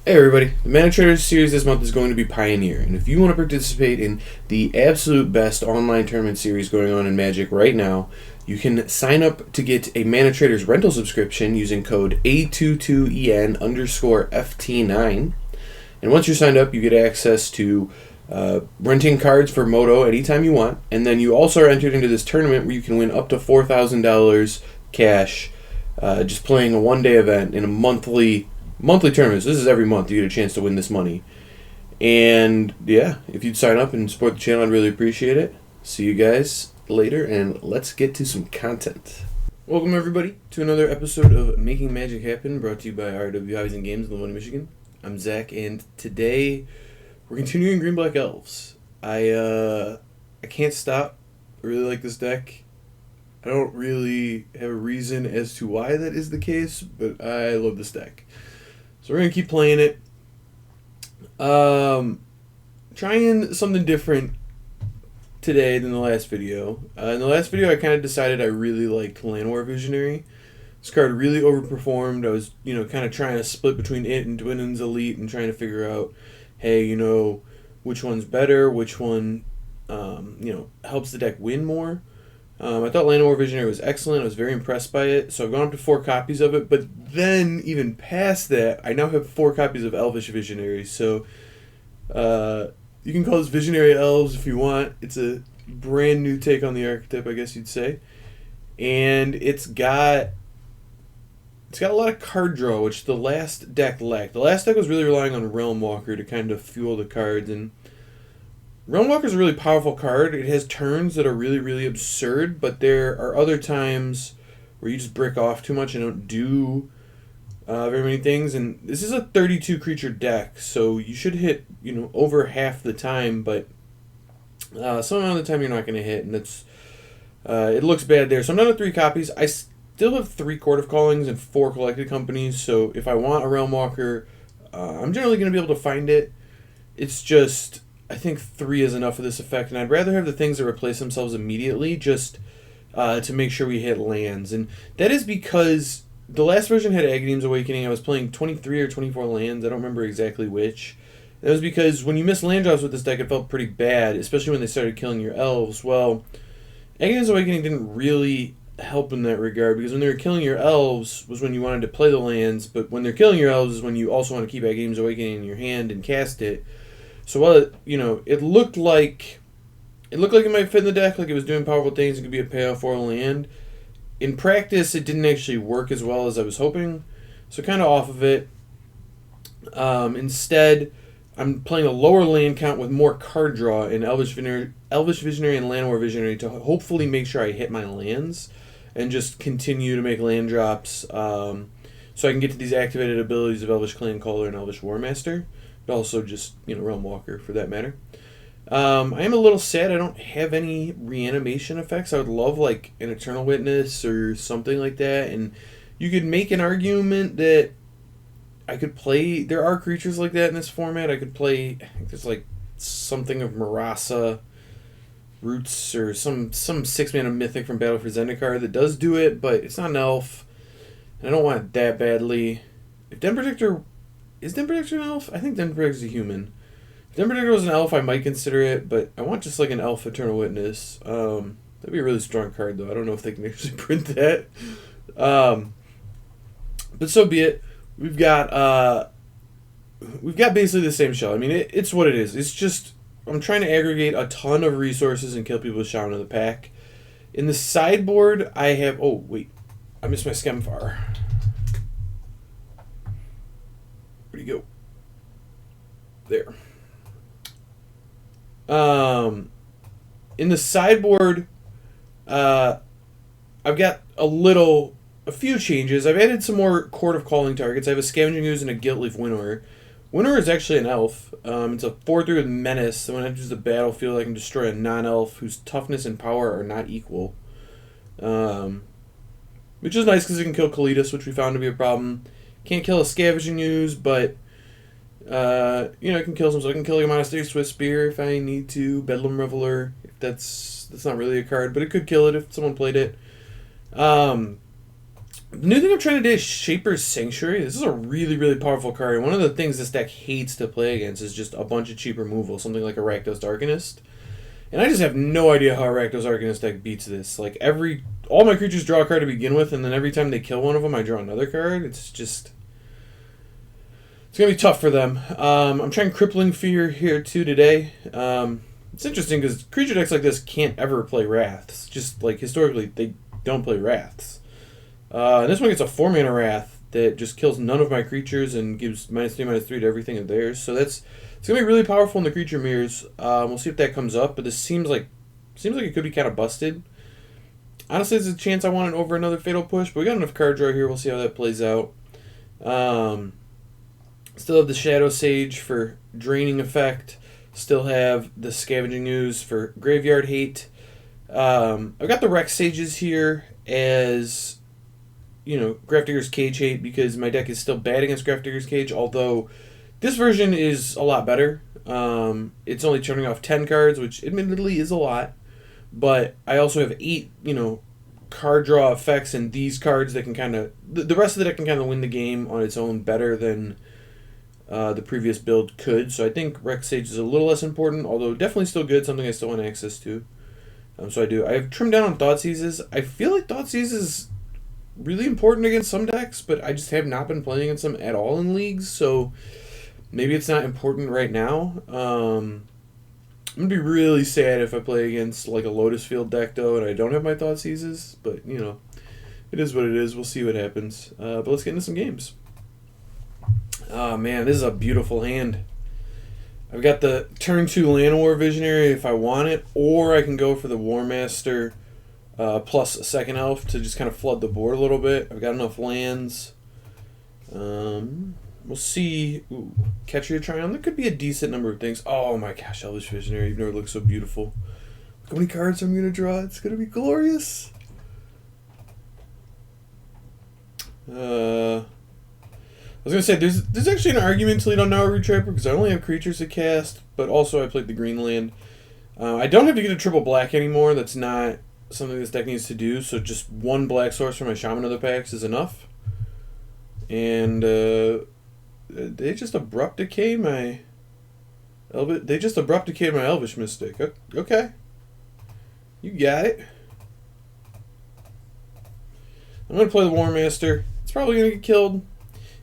Hey everybody, the Mana Traders series this month is going to be Pioneer, and if you want to participate in the absolute best online tournament series going on in Magic right now, you can sign up to get a Mana Traders rental subscription using code A22EN_FT9. And once you're signed up, you get access to renting cards for Moto anytime you want, and then you also are entered into this tournament where you can win up to $4,000 cash just playing a one-day event in a monthly tournaments. This is every month you get a chance to win this money. And yeah, if you'd sign up and support the channel, I'd really appreciate it. See you guys later, and let's get to some content. Welcome everybody to another episode of Making Magic Happen, brought to you by RW Hobbies and Games in Livonia, Michigan. I'm Zach, and today we're continuing Green Black Elves. I can't stop. I really like this deck. I don't really have a reason as to why that is the case, but I love this deck. So we're going to keep playing it. Trying something different today than the last video. In the last video, I kind of decided I really liked Llanowar Visionary. This card really overperformed. I was, kind of trying to split between it and Dwinnen's Elite and trying to figure out, hey, which one's better, which one, helps the deck win more. I thought Llanowar Visionary was excellent. I was very impressed by it. So I've gone up to 4 copies of it. But then, even past that, I now have 4 copies of Elvish Visionary. So you can call this Visionary Elves if you want. It's a brand new take on the archetype, I guess you'd say. And it's got a lot of card draw, which the last deck lacked. The last deck was really relying on Realm Walker to kind of fuel the cards, and Realm Walker is a really powerful card. It has turns that are really, really absurd, but there are other times where you just brick off too much and don't do very many things. And this is a 32 creature deck, so you should hit over half the time, but some amount of the time you're not going to hit, and it looks bad there. So I'm down to 3 copies. I still have 3 Court of Callings and 4 Collected Companies, so if I want a Realm Walker, I'm generally going to be able to find it. It's just, I think 3 is enough for this effect, and I'd rather have the things that replace themselves immediately just to make sure we hit lands. And that is because the last version had Agadeem's Awakening. I was playing 23 or 24 lands. I don't remember exactly which. That was because when you miss land drops with this deck, it felt pretty bad, especially when they started killing your elves. Well, Agadeem's Awakening didn't really help in that regard, because when they were killing your elves was when you wanted to play the lands, but when they're killing your elves is when you also want to keep Agadeem's Awakening in your hand and cast it. So while it looked like it might fit in the deck, like it was doing powerful things, it could be a payoff for a land. In practice, it didn't actually work as well as I was hoping, so kind of off of it. Instead, I'm playing a lower land count with more card draw in Elvish Visionary and Llanowar Visionary to hopefully make sure I hit my lands and just continue to make land drops, so I can get to these activated abilities of Elvish Clan Caller and Elvish War Master. But also just, Realm Walker, for that matter. I am a little sad I don't have any reanimation effects. I would love, like, an Eternal Witness or something like that. And you could make an argument that I could play... There are creatures like that in this format. I could play... I think there's, like, something of Marasa Roots or some 6-mana Mythic from Battle for Zendikar that does do it, but it's not an elf. And I don't want it that badly. If Den Protector... Is Den Protector an elf? I think Den Protector is a human. If Den Protector was an elf, I might consider it, but I want just like an elf Eternal Witness. That'd be a really strong card, though. I don't know if they can actually print that. But so be it. We've got basically the same shell. I mean, it's what it is. It's just, I'm trying to aggregate a ton of resources and kill people with Shaman of the Pack. In the sideboard, I have... Oh, wait. I missed my Skemfar. Where'd he go? There. In the sideboard, I've got a few changes. I've added some more Court of Calling targets. I have a Scavenging Ooze and a Guiltleaf Winnower. Winnower is actually an elf. It's a 4/3 with Menace, so when it enters the battlefield, I can destroy a non-elf whose toughness and power are not equal. Which is nice because it can kill Kalitas, which we found to be a problem. Can't kill a Scavenging Ooze, but it can kill some. So I can kill like a Monastery Swift Spear if I need to. Bedlam Reveler, if that's not really a card, but it could kill it if someone played it. The new thing I'm trying to do is Shaper's Sanctuary. This is a really, really powerful card. And one of the things this deck hates to play against is just a bunch of cheap removal, something like a Rakdos Arcanist. And I just have no idea how a Rakdos Arcanist deck beats this. Like, all my creatures draw a card to begin with, and then every time they kill one of them, I draw another card. It's just... It's going to be tough for them. I'm trying Crippling Fear here, too, today. It's interesting, because creature decks like this can't ever play Wraths. Just, like, historically, they don't play Wraths. And this one gets a 4-mana Wrath that just kills none of my creatures and gives -3/-3 to everything of theirs. So it's gonna be really powerful in the creature mirrors. We'll see if that comes up, but this seems like it could be kind of busted. Honestly, there's a chance I want it over another Fatal Push, but we got enough card draw here. We'll see how that plays out. Still have the Shadow Sage for draining effect. Still have the Scavenging Ooze for graveyard hate. I've got the Rex Sages here as, you know, Grafdigger's Cage hate, because my deck is still bad against Grafdigger's Cage, although this version is a lot better. It's only turning off 10 cards, which admittedly is a lot, but I also have 8, you know, card draw effects, and these cards that can kind of... The rest of the deck can kind of win the game on its own better than the previous build could, so I think Rex Sage is a little less important, although definitely still good, something I still want access to. So I do. I have trimmed down on Thoughtseizes. I feel like Thoughtseizes is really important against some decks, but I just have not been playing against them at all in leagues, so maybe it's not important right now. I'm going to be really sad if I play against like a Lotus Field deck, though, and I don't have my Thoughtseizes, but, you know, it is what it is. We'll see what happens. But let's get into some games. Oh, man, this is a beautiful hand. I've got the turn 2 Llanowar Visionary if I want it, or I can go for the War Master plus a second elf to just kind of flood the board a little bit. I've got enough lands. We'll see. Ooh, Catcher Tryon. There could be a decent number of things. Oh my gosh, Elvish Visionary. You've never looked so beautiful. Look how many cards I'm going to draw. It's going to be glorious. I was going to say, there's actually an argument to lead on Now Root Trapper, because I only have creatures to cast, but also I played the green land. I don't have to get a triple black anymore. That's not something this deck needs to do, so just one black source for my Shaman of the Pax is enough. And they just abrupt decay my Elvish Mystic. Okay. You got it. I'm going to play the War Master. It's probably going to get killed.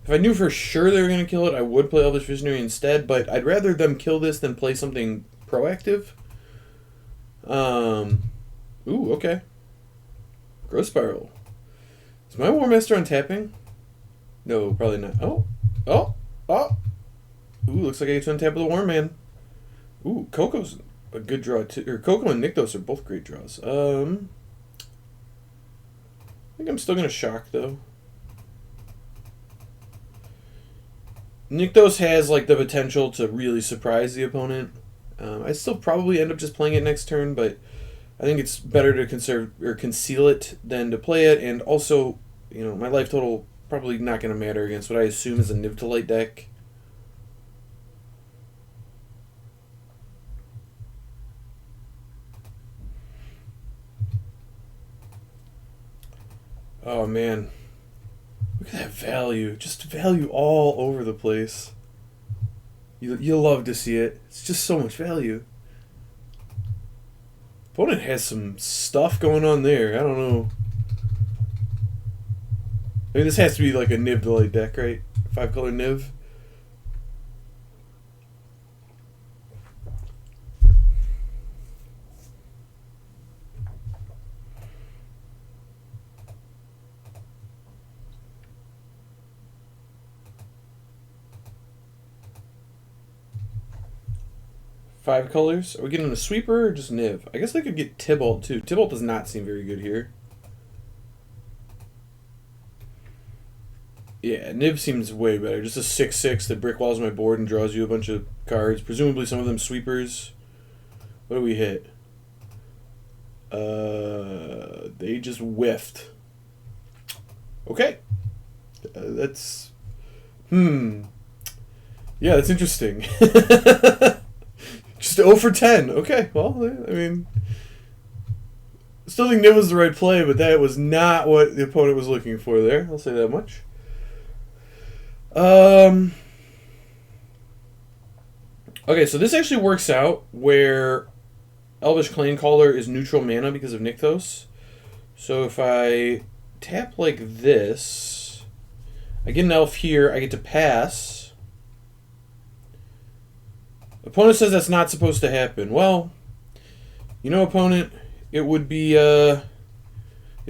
If I knew for sure they were going to kill it, I would play Elvish Visionary instead, but I'd rather them kill this than play something proactive. Ooh, okay. Growth Spiral. Is my War Master untapping? No, probably not. Oh. Ooh, looks like I get to untap with a War Man. Ooh, Coco's a good draw too. Or Coco and Nykthos are both great draws. I think I'm still going to shock, though. Nykthos has like the potential to really surprise the opponent. I still probably end up just playing it next turn, but I think it's better to conserve or conceal it than to play it. And also, you know, my life total probably not going to matter against what I assume is a Niv-to-Light deck. Oh man. Look at that value. Just value all over the place. You'll love to see it. It's just so much value. Opponent has some stuff going on there. I don't know. I mean, this has to be like a Niv-to-Light deck, right? 5-color Niv. Five colors? Are we getting a sweeper or just Niv? I guess I could get Tybalt too. Tybalt does not seem very good here. Yeah, Niv seems way better. Just a 6/6 that brick walls my board and draws you a bunch of cards. Presumably some of them sweepers. What do we hit? They just whiffed. Okay. That's... Yeah, that's interesting. Just 0 for 10. Okay, well, I mean... Still think Niv was the right play, but that was not what the opponent was looking for there. I'll say that much. Okay, so this actually works out where Elvish Clanecaller is neutral mana because of Nykthos. So if I tap like this, I get an elf here, I get to pass. Opponent says that's not supposed to happen. Well, you know, opponent, it would be it'd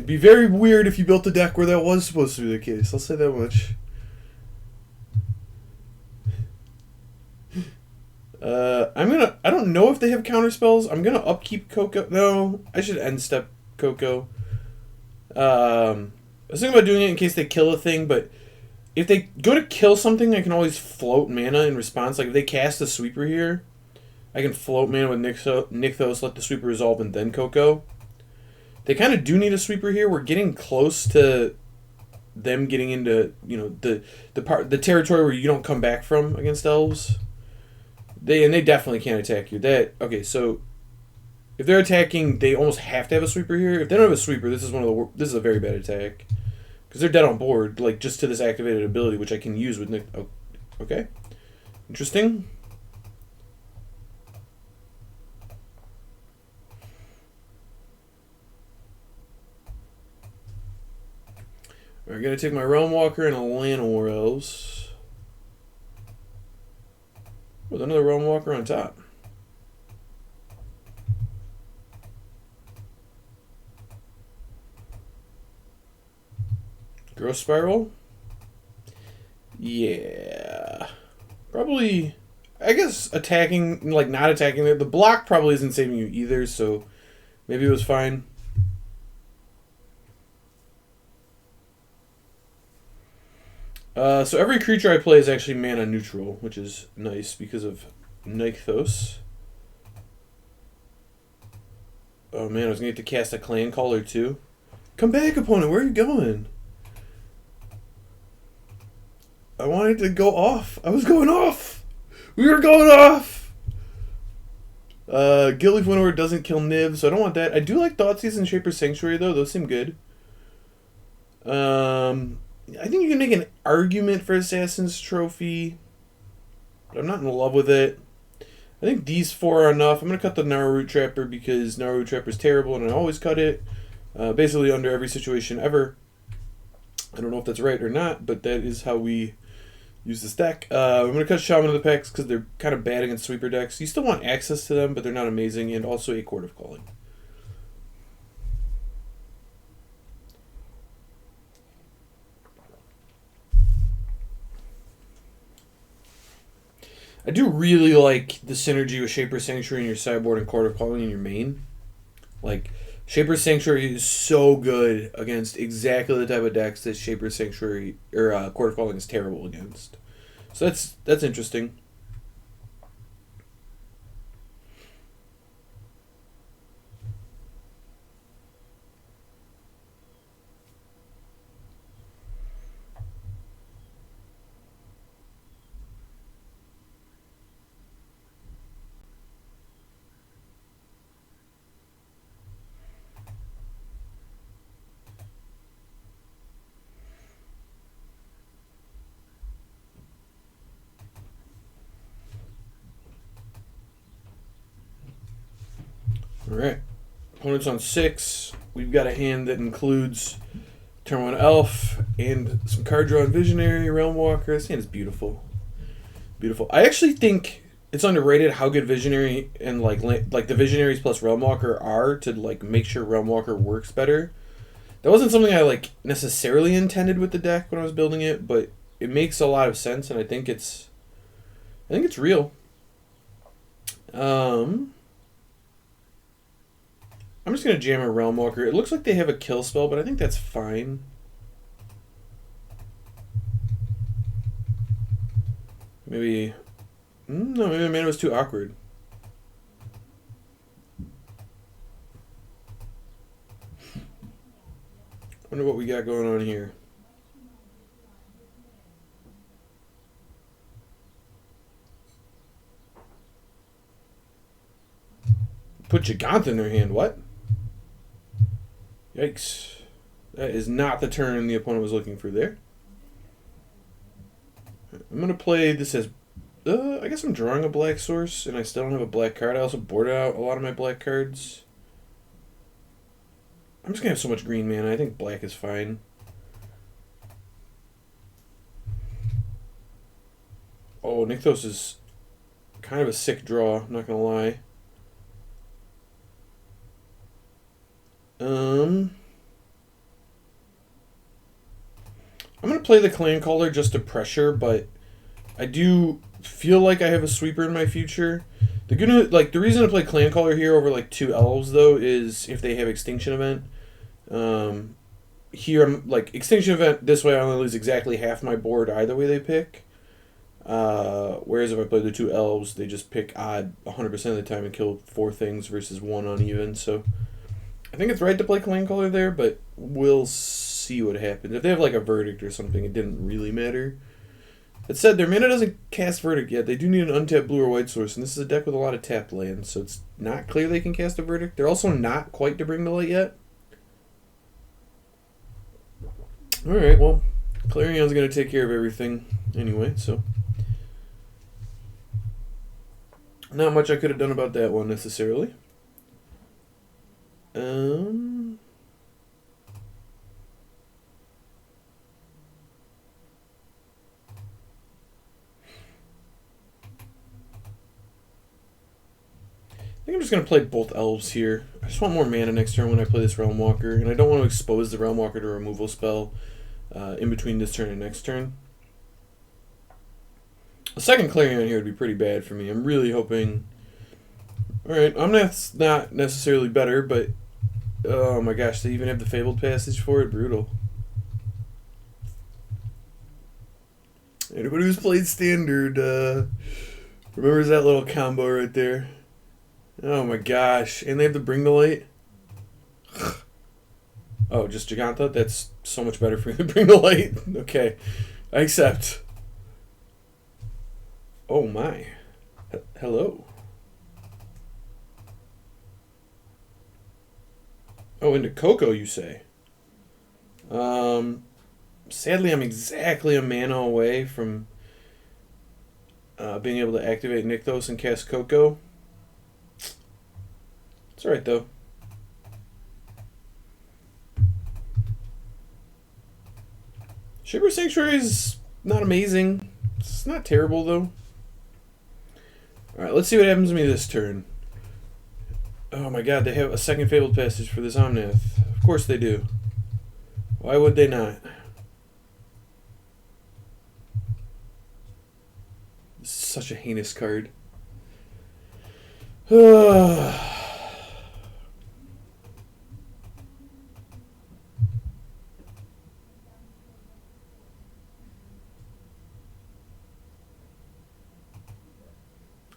be very weird if you built a deck where that was supposed to be the case. I'll say that much. I don't know if they have counter spells. I'm gonna upkeep Coco. No, I should end step Coco. I was thinking about doing it in case they kill a thing, but if they go to kill something, I can always float mana in response. Like if they cast a sweeper here, I can float mana with Nykthos, let the sweeper resolve, and then Coco. They kind of do need a sweeper here. We're getting close to them getting into, you know, the territory where you don't come back from against elves. They definitely can't attack you. Okay, so if they're attacking, they almost have to have a sweeper here. If they don't have a sweeper, this is a very bad attack because they're dead on board, like just to this activated ability, which I can use with Nick. Oh, okay, interesting. All right, gonna take my Realm Walker and a Llanowar Elves. With another Realm Walker on top. Growth Spiral? Yeah. Probably, I guess attacking, like not attacking there. The block probably isn't saving you either, so maybe it was fine. So every creature I play is actually mana neutral, which is nice because of Nykthos. Oh man, I was going to get to cast a Clanecaller too. Come back, opponent, where are you going? I wanted to go off. I was going off! We were going off! Guildleaf Winnower doesn't kill Niv, so I don't want that. I do like Thoughtseize and Shaper's Sanctuary though, those seem good. I think you can make an argument for Assassin's Trophy, but I'm not in love with it. I think these four are enough. I'm going to cut the Gnarlroot Trapper because Gnarlroot Trapper is terrible and I always cut it. Basically under every situation ever. I don't know if that's right or not, but that is how we use this deck. I'm going to cut Shaman of the Packs because they're kind of bad against sweeper decks. You still want access to them, but they're not amazing, and also a Court of Calling. I do really like the synergy with Shaper's Sanctuary in your sideboard and Court of Calling in your main. Like, Shaper's Sanctuary is so good against exactly the type of decks that Shaper's Sanctuary or Court of Calling is terrible against. So that's interesting. Alright. Opponent's on 6. We've got a hand that includes turn 1 Elf and some card draw and Visionary, Realm Walker. This hand is beautiful. Beautiful. I actually think it's underrated how good Visionary and like the Visionaries plus Realm Walker are to like make sure Realm Walker works better. That wasn't something I like necessarily intended with the deck when I was building it, but it makes a lot of sense and I think it's real. I'm just going to jam a Realm Walker. It looks like they have a kill spell, but I think that's fine. Maybe... No, maybe mana was too awkward. Wonder what we got going on here. Put Gigant in their hand, what? Yikes. That is not the turn the opponent was looking for there. I'm going to play this as... I guess I'm drawing a black source, and I still don't have a black card. I also boarded out a lot of my black cards. I'm just going to have so much green mana. I think black is fine. Oh, Nykthos is kind of a sick draw, not going to lie. I'm going to play the Clan Caller just to pressure, but I do feel like I have a sweeper in my future. The reason to play Clan Caller here over like 2 Elves, though, is if they have Extinction Event. Here, I'm like, Extinction Event, this way I only lose exactly half my board either way they pick. Whereas if I play the 2 Elves, they just pick odd 100% of the time and kill 4 things versus 1 uneven. So I think it's right to play Clan Caller there, but we'll see what happens. If they have like a Verdict or something, it didn't really matter. That said, their mana doesn't cast Verdict yet. They do need an untapped blue or white source, and this is a deck with a lot of tapped lands, so it's not clear they can cast a Verdict. They're also not quite to bring to light yet. Alright, well, Clarion's going to take care of everything anyway, so... Not much I could have done about that one, necessarily. I think I'm just going to play both Elves here. I just want more mana next turn when I play this Realm Walker, and I don't want to expose the Realm Walker to a removal spell in between this turn and next turn. A second Clarion here would be pretty bad for me. I'm really hoping... Alright, I'm not necessarily better, but... Oh my gosh, they even have the Fabled Passage for it? Brutal. Anybody who's played Standard remembers that little combo right there. Oh my gosh. And they have to bring the light? Oh, just Giganta? That's so much better for me to bring the light. Okay. I accept. Oh my. Hello. Oh, into Coco, you say? Sadly, I'm exactly a mana away from being able to activate Nykthos and cast Coco. It's alright, though. Shaper Sanctuary is not amazing. It's not terrible, though. Alright, let's see what happens to me this turn. Oh my god, they have a second Fabled Passage for this Omnath. Of course they do. Why would they not? This is such a heinous card.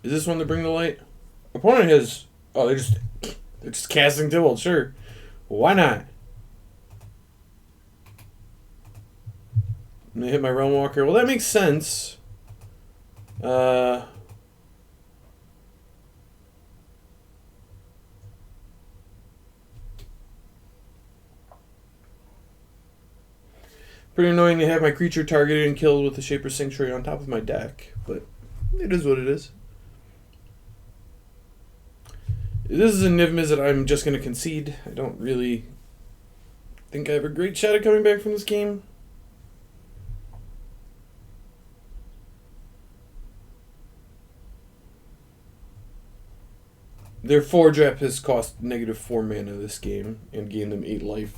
Is this one to bring the light? Opponent has... Oh, they're just casting Tibalt, sure. Why not? And they hit my Realm Walker. Well, that makes sense. Pretty annoying to have my creature targeted and killed with the Shaper Sanctuary on top of my deck, but it is what it is. This is a Niv-Miz that I'm just going to concede. I don't really think I have a great shot at coming back from this game. Their 4-drop has cost -4 mana this game and gained them 8 life.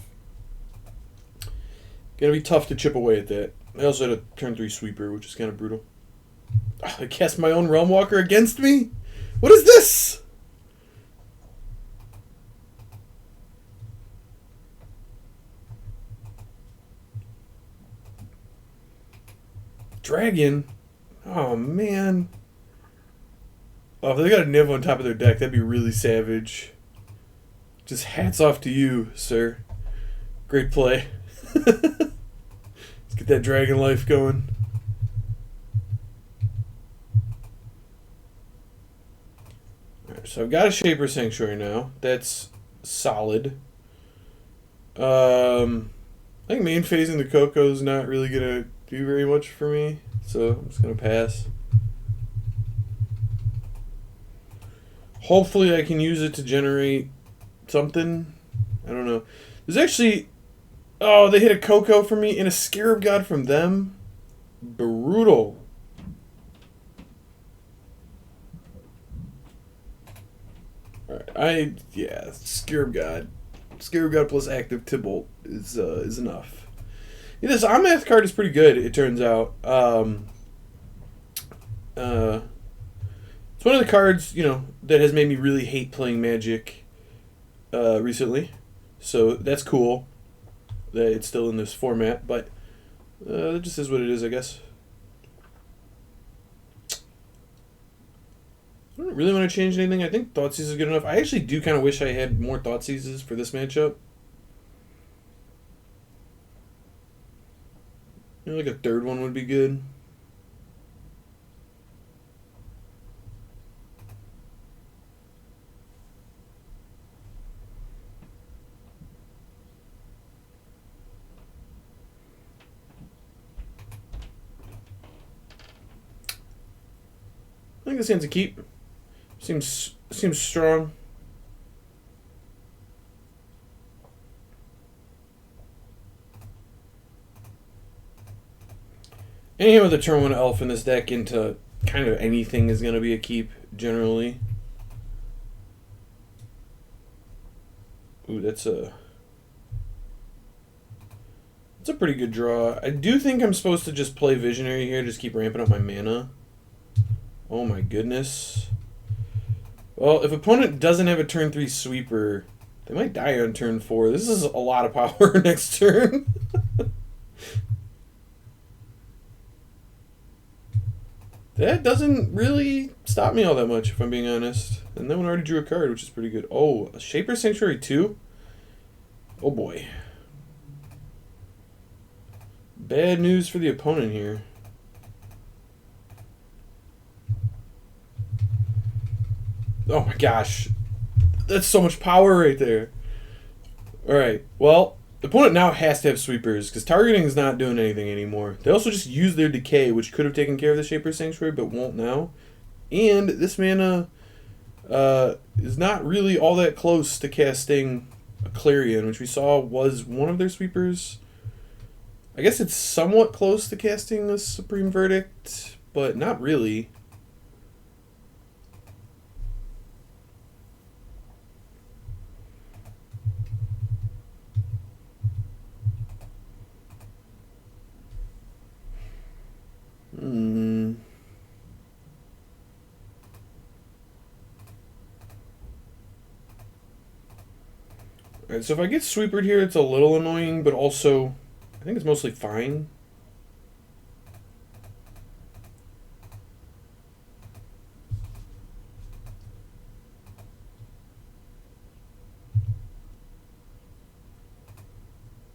Gonna be tough to chip away at that. I also had a turn 3 sweeper, which is kind of brutal. Oh, I cast my own Realm Walker against me? What is this? Dragon? Oh, man. Oh, if they got a Niv on top of their deck, that'd be really savage. Just hats off to you, sir. Great play. Let's get that dragon life going. Alright, so I've got a Shaper Sanctuary now. That's solid. I think main phasing the Coco is not really gonna do very much for me, so I'm just gonna pass. Hopefully I can use it to generate something. I don't know. There's actually... Oh, they hit a Coco for me and a Scarab God from them. Brutal. Alright, yeah, Scarab God. Scarab God plus active Tybalt is enough. Yeah, this Omnath card is pretty good, it turns out. It's one of the cards, that has made me really hate playing Magic recently. So that's cool that it's still in this format, but it just is what it is, I guess. I don't really want to change anything. I think Thoughtseize is good enough. I actually do kind of wish I had more Thoughtseizes for this matchup. Like a third one would be good. I think this hand's a keep. Seems strong. Any hand with a turn 1 elf in this deck into kind of anything is going to be a keep, generally. Ooh, that's a pretty good draw. I do think I'm supposed to just play Visionary here, just keep ramping up my mana. Oh my goodness. Well, if opponent doesn't have a turn 3 sweeper, they might die on turn 4. This is a lot of power next turn. That doesn't really stop me all that much, if I'm being honest. And that one already drew a card, which is pretty good. Oh, a Shaper Sanctuary 2? Oh boy. Bad news for the opponent here. Oh my gosh. That's so much power right there. Alright, well, the opponent now has to have sweepers, because targeting is not doing anything anymore. They also just used their decay, which could have taken care of the Shaper Sanctuary, but won't now. And this mana is not really all that close to casting a Clarion, which we saw was one of their sweepers. I guess it's somewhat close to casting a Supreme Verdict, but not really. Alright, so if I get sweepered here, it's a little annoying, but also, I think it's mostly fine.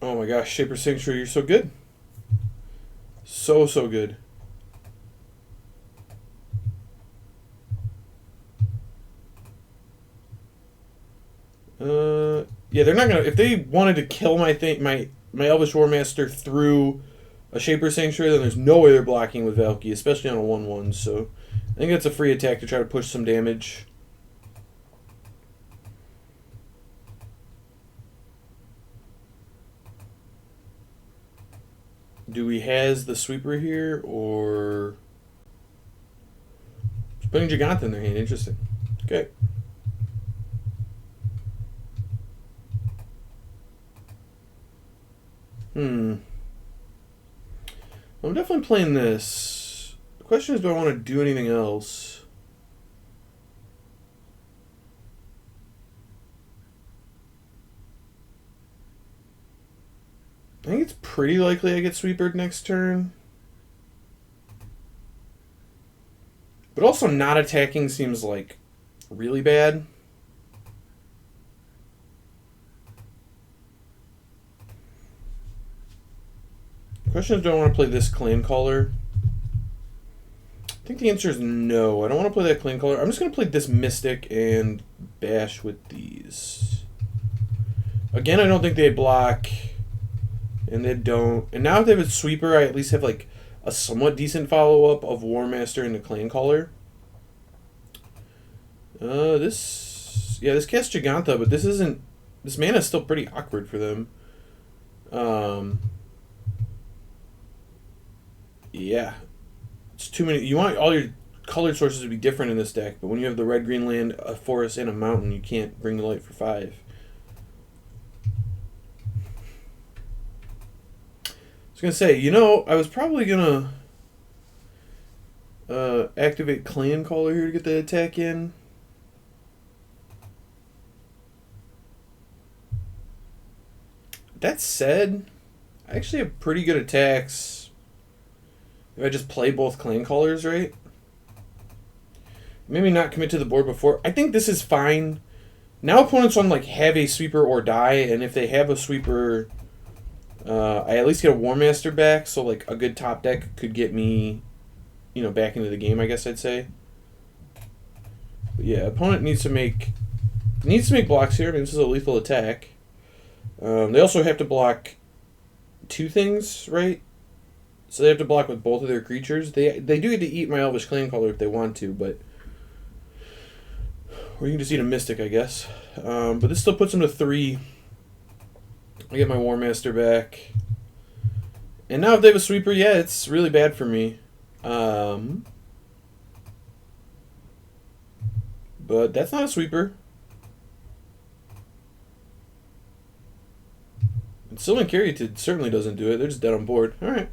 Oh my gosh, Shaper Sanctuary, you're so good. So good. Yeah, they're not gonna. If they wanted to kill my Elvish Warmaster through a Shaper Sanctuary, then there's no way they're blocking with Valky, especially on a 1/1. So I think that's a free attack to try to push some damage. Do we has the sweeper here, or just putting Giganta in their hand? Interesting. Okay. I'm definitely playing this. The question is, do I want to do anything else? I think it's pretty likely I get sweepered next turn. But also not attacking seems like really bad. The question is, do I want to play this Clan Caller? I think the answer is no. I don't want to play that Clan Caller. I'm just going to play this Mystic and bash with these. Again, I don't think they block, and they don't. And now if they have a sweeper, I at least have like a somewhat decent follow-up of War Master and the Clan Caller. This casts Giganta, but this isn't. This mana is still pretty awkward for them. Yeah, it's too many. You want all your colored sources to be different in this deck, but when you have the red, green land, a forest, and a mountain, you can't bring the light for 5. I was gonna say, I was probably gonna activate Clan Caller here to get the attack in. That said, I actually have pretty good attacks if I just play both Clan Callers right. Maybe not commit to the board before. I think this is fine. Now opponents on like have a sweeper or die, and if they have a sweeper, I at least get a War Master back, so like a good top deck could get me, back into the game, I guess I'd say. But yeah, opponent needs to make blocks here. I mean, this is a lethal attack. They also have to block 2 things, right? So they have to block with both of their creatures. They do get to eat my Elvish Clan Caller if they want to, but... Or you can just eat a Mystic, I guess. But this still puts them to 3. I get my War Master back. And now if they have a sweeper, yeah, it's really bad for me. But that's not a sweeper. And Sylvan Caryatid certainly doesn't do it. They're just dead on board. Alright.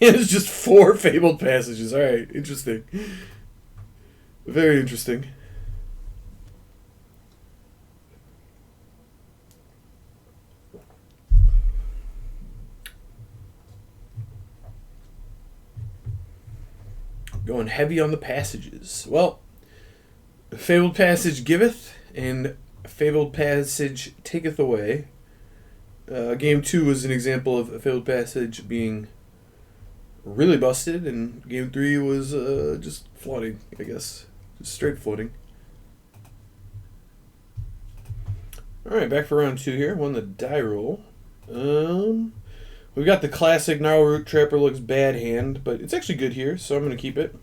It's just 4 Fabled Passages. Alright, interesting. Very interesting. Going heavy on the passages. Well, Fabled Passage giveth, and Fabled Passage taketh away. Game 2 was an example of a Fabled Passage being really busted, and Game 3 was just flooding, I guess. Just straight flooding. Alright, back for round 2 here. Won the die roll. We've got the classic Gnarl Root Trapper looks bad hand, but it's actually good here, so I'm going to keep it.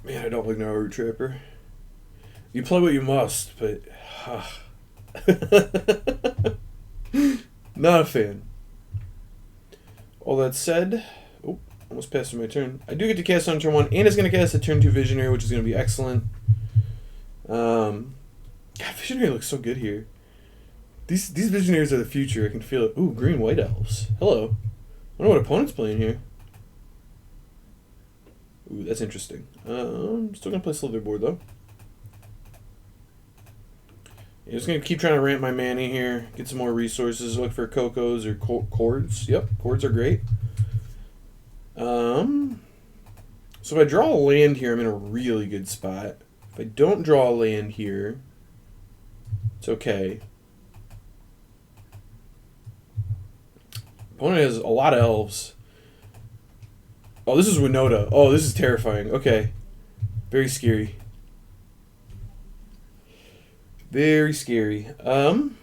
Man, I don't like Gnarl Root Trapper. You play what you must, but... not a fan. All that said... Oh, almost passed my turn. I do get to cast on turn 1, and it's going to cast a turn 2 Visionary, which is going to be excellent. God, Visionary looks so good here. These Visionaries are the future. I can feel it. Ooh, green white elves. Hello. I wonder what opponent's playing here. Ooh, that's interesting. I'm still going to play Slitherboard, though. Yeah, just going to keep trying to ramp my mana here. Get some more resources. Look for Cocos or Chords. Yep, Chords are great. So if I draw a land here, I'm in a really good spot. If I don't draw a land here, it's okay. Opponent has a lot of elves. Oh, this is Winota. Oh, this is terrifying. Okay. Very scary. Very scary. I'm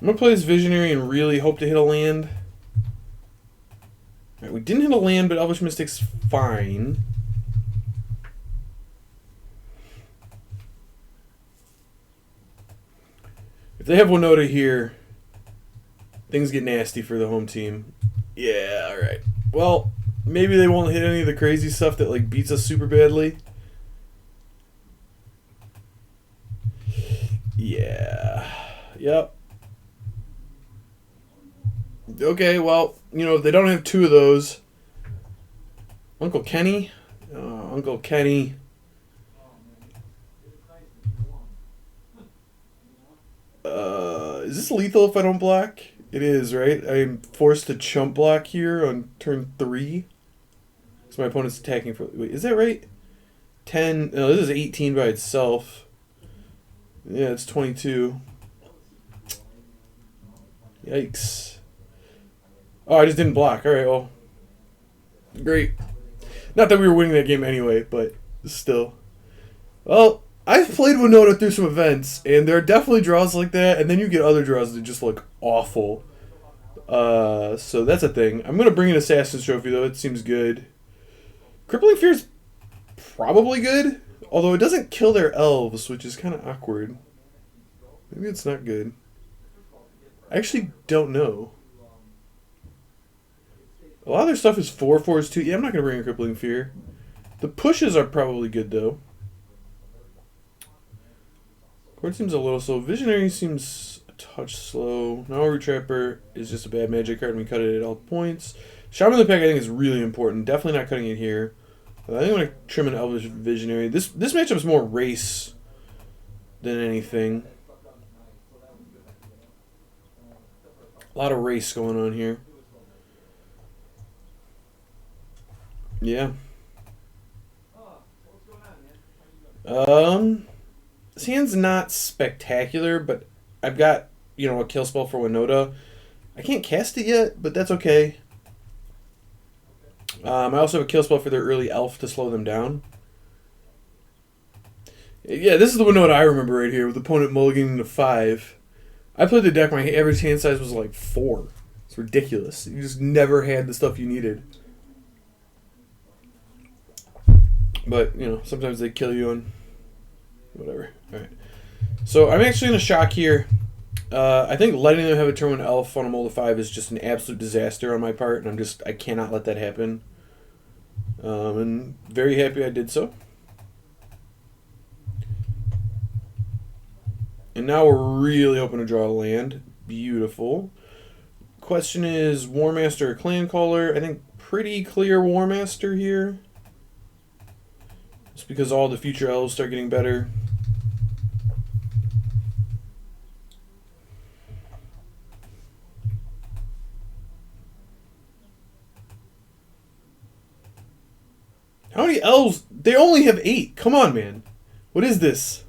going to play this Visionary and really hope to hit a land. Right, we didn't hit a land, but Elvish Mystic's fine. If they have Winota here, things get nasty for the home team. Yeah, alright. Well, maybe they won't hit any of the crazy stuff that like beats us super badly. Yeah. Yep. Okay, well, if they don't have 2 of those... Uncle Kenny? Uncle Kenny. Is this lethal if I don't block? It is, right? I'm forced to chump block here on turn 3. So my opponent's attacking for... Wait, is that right? 10... No, this is 18 by itself. Yeah, it's 22. Yikes. Oh, I just didn't block. Alright, well. Great. Not that we were winning that game anyway, but still. Well, I've played Winota through some events, and there are definitely draws like that, and then you get other draws that just look awful. So that's a thing. I'm going to bring in Assassin's Trophy, though. It seems good. Crippling Fear's probably good, although it doesn't kill their elves, which is kind of awkward. Maybe it's not good. I actually don't know. A lot of their stuff is 4/4s too. Yeah, I'm not going to bring in Crippling Fear. The pushes are probably good, though. Court seems a little slow. Visionary seems a touch slow. Now Trapper is just a bad magic card and we cut it at all points. Shaman of the Pack I think is really important. Definitely not cutting it here. I think I'm going to trim an Elvish Visionary. This matchup is more race than anything. A lot of race going on here. Yeah. This hand's not spectacular, but I've got, a kill spell for Winota. I can't cast it yet, but that's okay. I also have a kill spell for their early elf to slow them down. Yeah, this is the Winota I remember right here, with the opponent mulliganing to 5. I played the deck, my average hand size was like 4. It's ridiculous. You just never had the stuff you needed. But, sometimes they kill you on whatever. Alright. So I'm actually going to shock here. I think letting them have a turn 1 elf on a mold of 5 is just an absolute disaster on my part, and I cannot let that happen. And very happy I did so. And now we're really hoping to draw a land. Beautiful. Question is War Master or Clan Caller? I think pretty clear War Master here. Just because all the future elves start getting better. How many elves? They only have 8. Come on, man. What is this?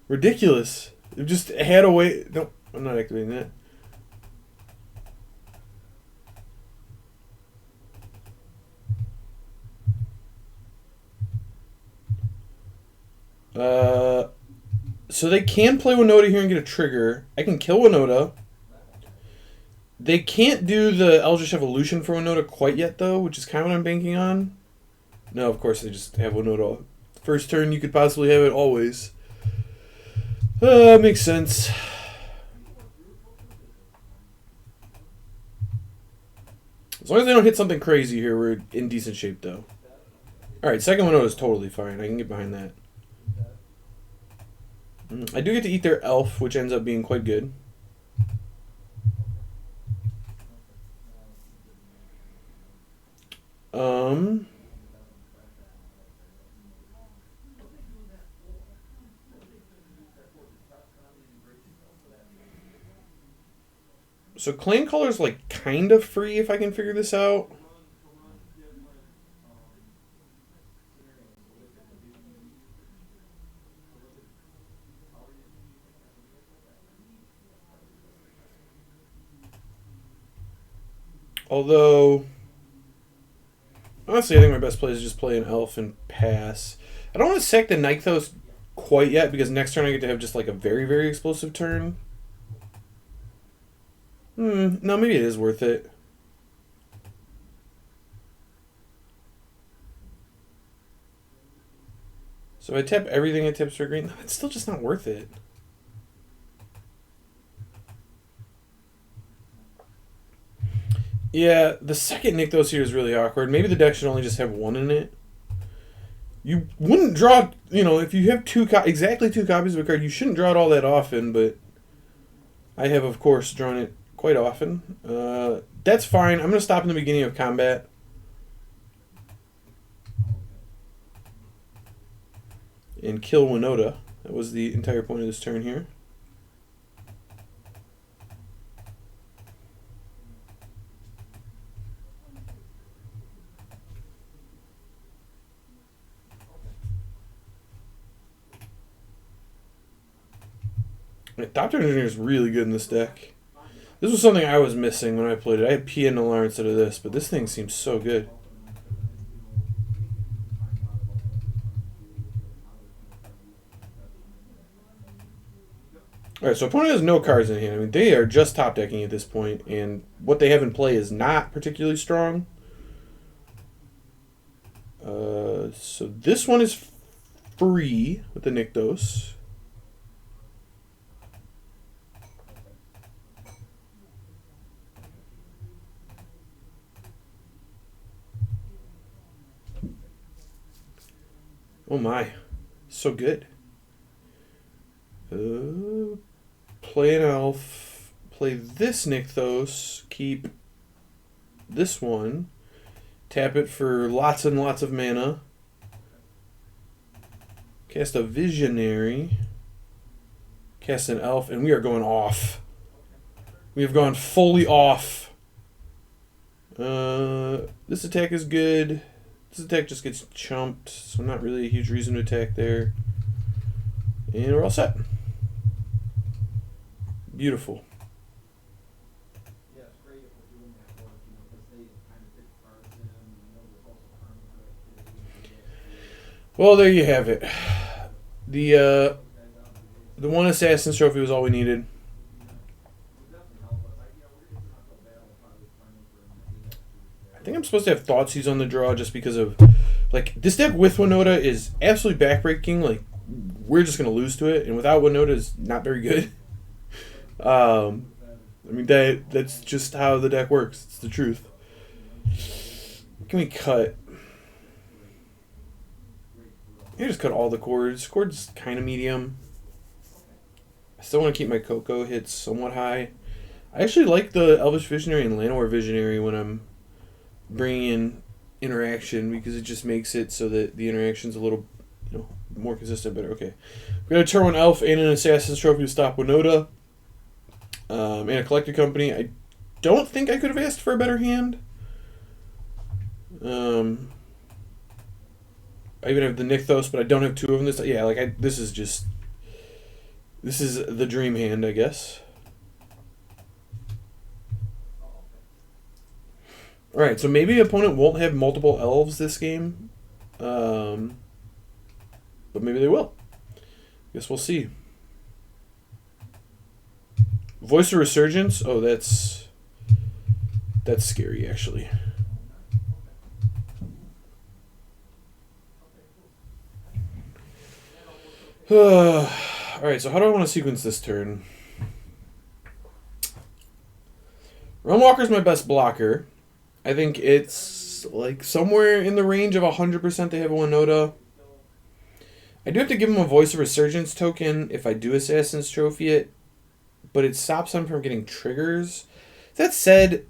Ridiculous. They've just had a way. No, I'm not activating that. So they can play Winota here and get a trigger. I can kill Winota. They can't do the Eldritch Evolution for Winota quite yet, though, which is kind of what I'm banking on. No, of course they just have Winota. First turn, you could possibly have it always. Makes sense. As long as they don't hit something crazy here, we're in decent shape, though. Alright, second Winota is totally fine. I can get behind that. I do get to eat their elf, which ends up being quite good. So Clan Caller's like kind of free if I can figure this out. Although, honestly, I think my best play is just play an elf and pass. I don't want to sack the Nykthos quite yet because next turn I get to have just like a very, very explosive turn. No, maybe it is worth it. So if I tap everything it tips for green, no, it's still just not worth it. Yeah, the second Nykthos here is really awkward. Maybe the deck should only just have 1 in it. You wouldn't draw, if you have exactly 2 copies of a card, you shouldn't draw it all that often, but I have, of course, drawn it quite often. That's fine. I'm going to stop in the beginning of combat. And kill Winota. That was the entire point of this turn here. Doctor Engineer is really good in this deck. This was something I was missing when I played it. I had P and Alar instead of this, but this thing seems so good. Alright, so opponent has no cards in hand. I mean, they are just top decking at this point, and what they have in play is not particularly strong. So this one is free with the Nykthos. Oh my, so good. Play an elf, play this Nykthos, keep this one, tap it for lots and lots of mana, cast a Visionary, cast an elf, and we are going off. We have gone fully off. This attack is good. This attack just gets chumped, so not really a huge reason to attack there. And we're all set. Beautiful. Well, there you have it. The one Assassin's Trophy was all we needed. I think I'm supposed to have Thoughtseize on the draw just because of, like, this deck with Winota is absolutely backbreaking. Like, we're just going to lose to it, and without Winota is not very good. I mean, that's just how the deck works. It's the truth. Can we cut? I just cut all the chords. Chords kind of medium. I still want to keep my Coco hits somewhat high. I actually like the Elvish Visionary and Llanowar Visionary when I'm bringing in interaction, because it just makes it so that the interaction's a little, more consistent, better. Okay. We're going to turn one Elf and an Assassin's Trophy to stop Winota. And a Collector Company. I don't think I could have asked for a better hand. I even have the Nykthos, but I don't have two of them. This is the dream hand, I guess. Alright, so maybe opponent won't have multiple elves this game. But maybe they will. Guess we'll see. Voice of Resurgence? Oh, that's scary, actually. Alright, so how do I want to sequence this turn? Realmwalker's my best blocker. I think it's like somewhere in the range of 100% they have a Winota. I do have to give them a Voice of Resurgence token if I do Assassin's Trophy it, but it stops them from getting triggers. That said,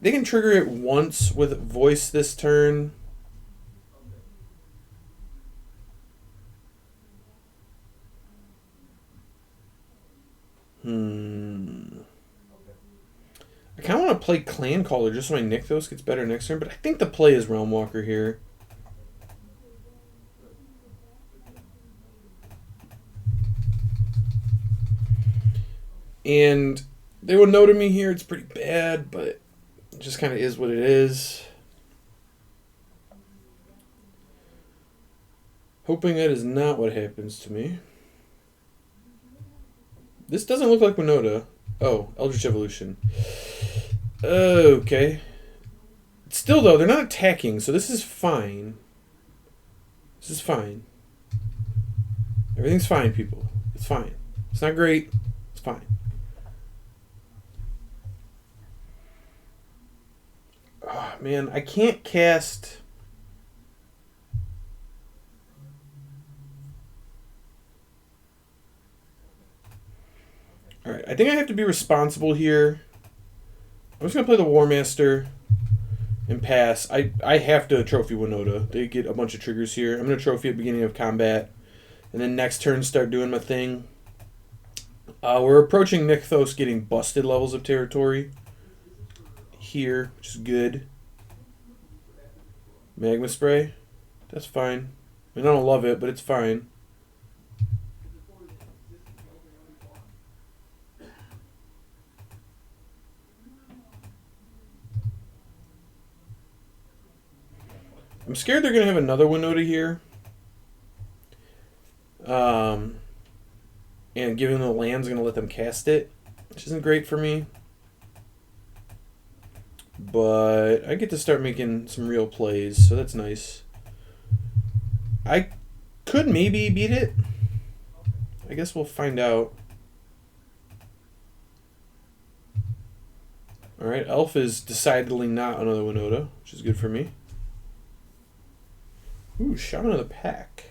they can trigger it once with Voice this turn. I kind of want to play Clan Caller just so my Nykthos gets better next turn, but I think the play is Realmwalker here. And they would know to me here it's pretty bad, but it just kind of is what it is. Hoping that is not what happens to me. This doesn't look like Winota. Oh, Eldritch Evolution. Okay. Still, though, they're not attacking, so this is fine. This is fine. Everything's fine, people. It's fine. It's not great. It's fine. Oh, man, I can't cast... Alright, I think I have to be responsible here. I'm just going to play the War Master and pass. I have to trophy Winota. They get a bunch of triggers here. I'm going to trophy at beginning of combat. And then next turn start doing my thing. We're approaching Nykthos getting busted levels of territory here, which is good. Magma Spray. That's fine. I mean, I don't love it, but it's fine. I'm scared they're going to have another Winota here. And giving them the land's going to let them cast it, which isn't great for me. But I get to start making some real plays, so that's nice. I could maybe beat it. I guess we'll find out. Alright, Elf is decidedly not another Winota, which is good for me. Ooh, Shaman of the Pack.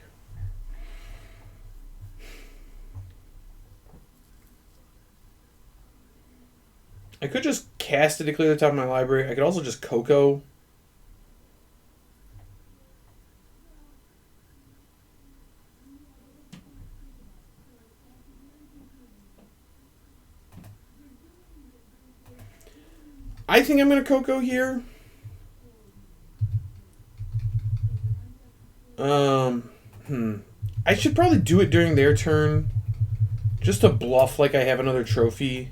I could just cast it to clear the top of my library. I could also just Coco. I think I'm going to Coco here. I should probably do it during their turn. Just to bluff like I have another trophy.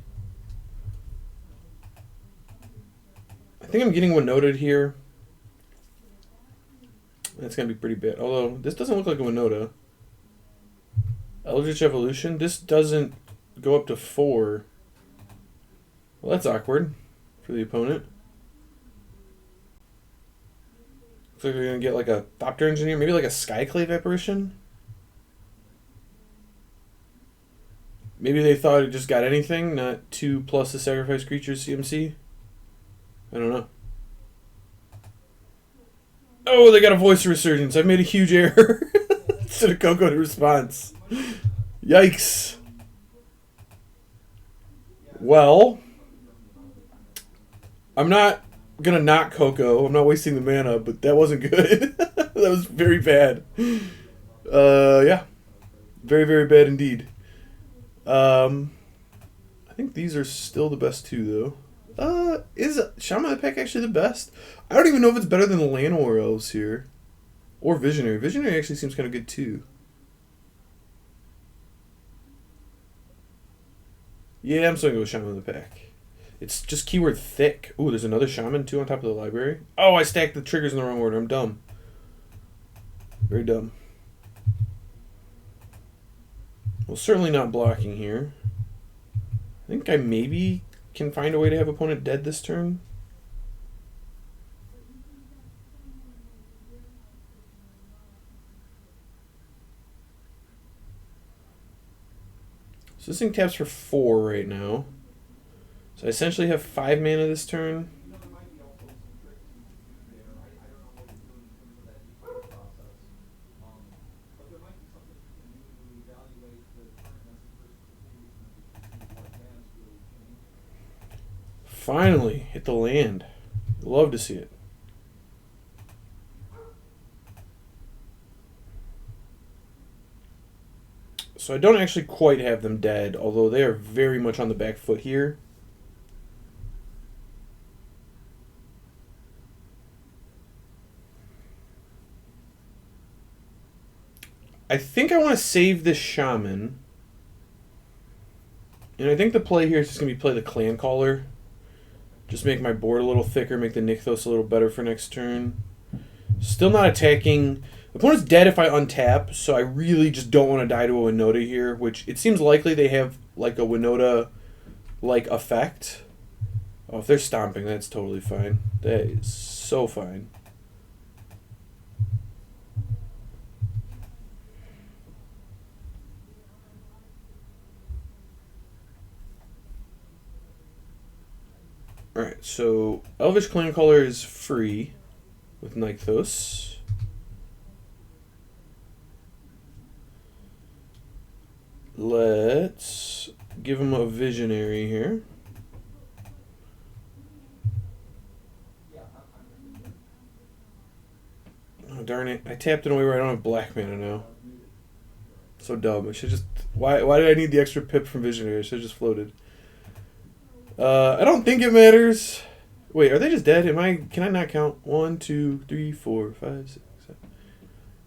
I think I'm getting Winota here. That's going to be pretty bad. Although, this doesn't look like a Winota. Eldritch Evolution. This doesn't go up to 4. Well, that's awkward for the opponent. Looks like they're going to get like a Thopter Engineer. Maybe like a Skyclave Apparition. Maybe they thought it just got anything, not 2 plus the sacrifice creatures CMC. I don't know. Oh, they got a Voice of Resurgence. I've made a huge error. Instead of Coco to response. Yikes. Well, I'm not going to not Coco. I'm not wasting the mana, but that wasn't good. That was very bad. Yeah. Very, very bad indeed. I think these are still the best two, though. Is Shaman of the Pack actually the best? I don't even know if it's better than the Llanowar Elves here. Or Visionary. Visionary actually seems kind of good, too. Yeah, I'm still going to go with Shaman of the Pack. It's just keyword thick. Ooh, there's another Shaman, too, on top of the library. Oh, I stacked the triggers in the wrong order. I'm dumb. Very dumb. Well, certainly not blocking here. I think I maybe can find a way to have opponent dead this turn. So this thing taps for 4 right now. So I essentially have 5 mana this turn. Finally, hit the land. Love to see it. So I don't actually quite have them dead, although they are very much on the back foot here. I think I want to save this Shaman. And I think the play here is just going to be play the Clan Caller. Just make my board a little thicker, make the Nykthos a little better for next turn. Still not attacking. The opponent's dead if I untap, so I really just don't want to die to a Winota here, which it seems likely they have like a Winota-like effect. Oh, if they're stomping, that's totally fine. That is so fine. Alright, so Elvish Clan Caller is free with Nykthos. Let's give him a Visionary here. Oh, darn it. I tapped in a way where I don't have black mana now. So dumb. I should just... Why did I need the extra pip from Visionary? I should have just floated. I don't think it matters. Wait, are they just dead? Can I not count? 1, 2, 3, 4, 5, 6, 7,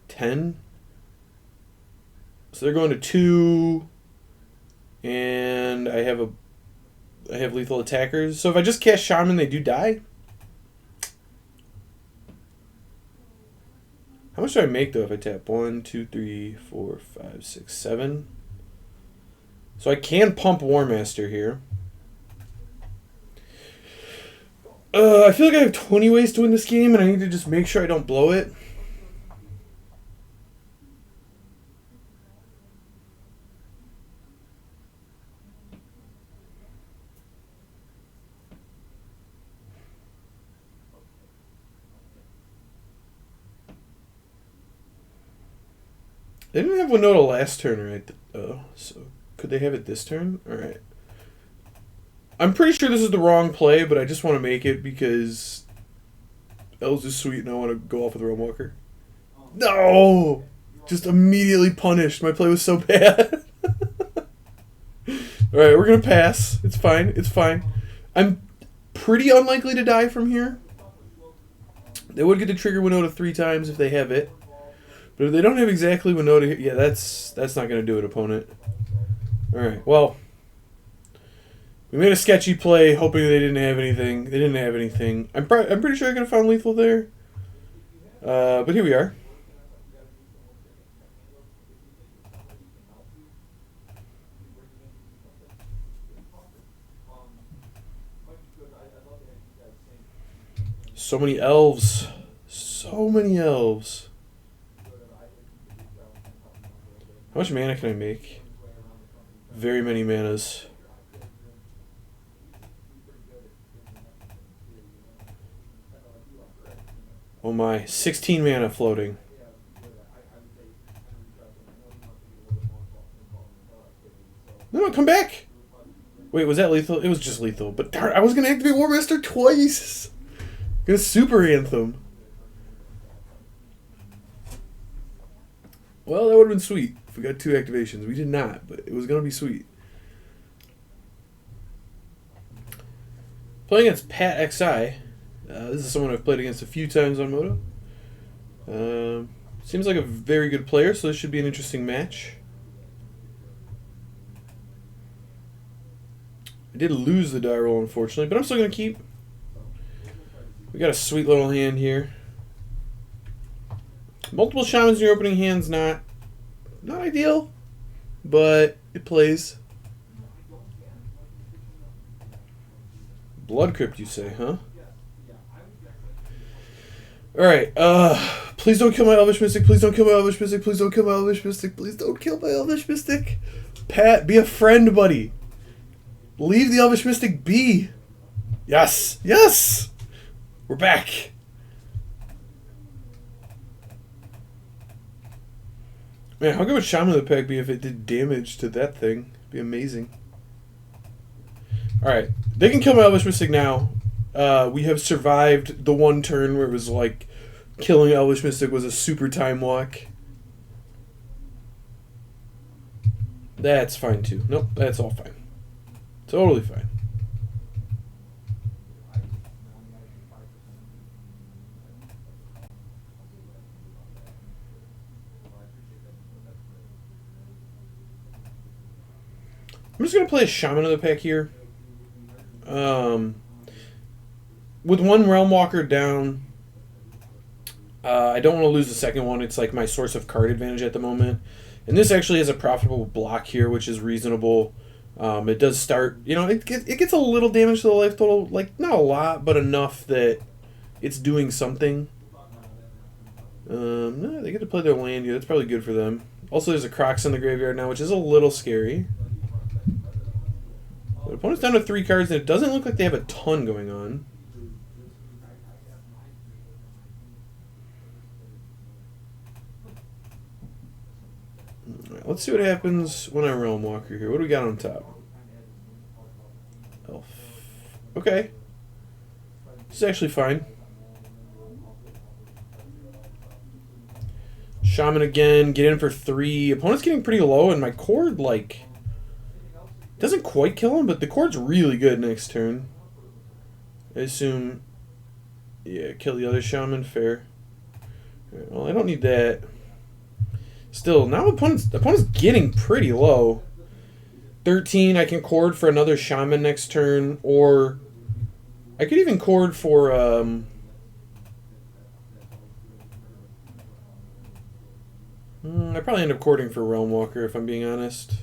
10. So they're going to 2, and I have lethal attackers. So if I just cast Shaman, they do die. How much do I make, though, if I tap? 1, 2, 3, 4, 5, 6, 7. So I can pump War Master here. I feel like I have 20 ways to win this game, and I need to just make sure I don't blow it. They didn't have Winota last turn, right? Oh, so could they have it this turn? All right. I'm pretty sure this is the wrong play, but I just want to make it because Elves is sweet and I want to go off with Realm Walker. No! Just immediately punished. My play was so bad. Alright, we're going to pass. It's fine. It's fine. I'm pretty unlikely to die from here. They would get to trigger Winota 3 times if they have it. But if they don't have exactly Winota here, yeah, that's not going to do it, opponent. Alright, well, we made a sketchy play hoping they didn't have anything. They didn't have anything. I'm pretty sure I could have found lethal there. But here we are. So many elves. So many elves. How much mana can I make? Very many manas. Oh my, 16 mana floating. No, come back! Wait, was that lethal? It was just lethal. But darn, I was going to activate War Master twice! Gonna Super Anthem. Well, that would have been sweet if we got 2 activations. We did not, but it was going to be sweet. Playing against Pat XI. This is someone I've played against a few times on Moto. Seems like a very good player, so this should be an interesting match. I did lose the die roll, unfortunately, but I'm still going to keep. We got a sweet little hand here. Multiple shamans in your opening hand's not ideal, but it plays. Blood Crypt, you say, huh? Alright, please don't kill my Elvish Mystic, please don't kill my Elvish Mystic, please don't kill my Elvish Mystic, please don't kill my Elvish Mystic. Pat, be a friend, buddy. Leave the Elvish Mystic be. Yes, yes! We're back. Man, how good would Shaman of the Pack be if it did damage to that thing? It'd be amazing. Alright, they can kill my Elvish Mystic now. We have survived the one turn where it was like killing Elvish Mystic was a super time walk. That's fine too. Nope, that's all fine. Totally fine. I'm just going to play a Shaman of the Pack here. With one Realm Walker down, I don't want to lose the second one. It's like my source of card advantage at the moment. And this actually has a profitable block here, which is reasonable. It does start, you know, it gets a little damage to the life total. Like, not a lot, but enough that it's doing something. No, they get to play their land here. That's probably good for them. Also, there's a Crocs in the graveyard now, which is a little scary. The opponent's down to 3 cards, and it doesn't look like they have a ton going on. Alright, let's see what happens when I Realm Walker here. What do we got on top? Elf. Okay. This is actually fine. Shaman again, get in for 3. Opponent's getting pretty low, and my cord, like, doesn't quite kill him, but the cord's really good next turn. I assume, yeah, kill the other Shaman, fair. Right, well, I don't need that. Still, now opponent's getting pretty low. 13, I can cord for another Shaman next turn, or I could even cord for, I probably end up cording for Realm Walker if I'm being honest.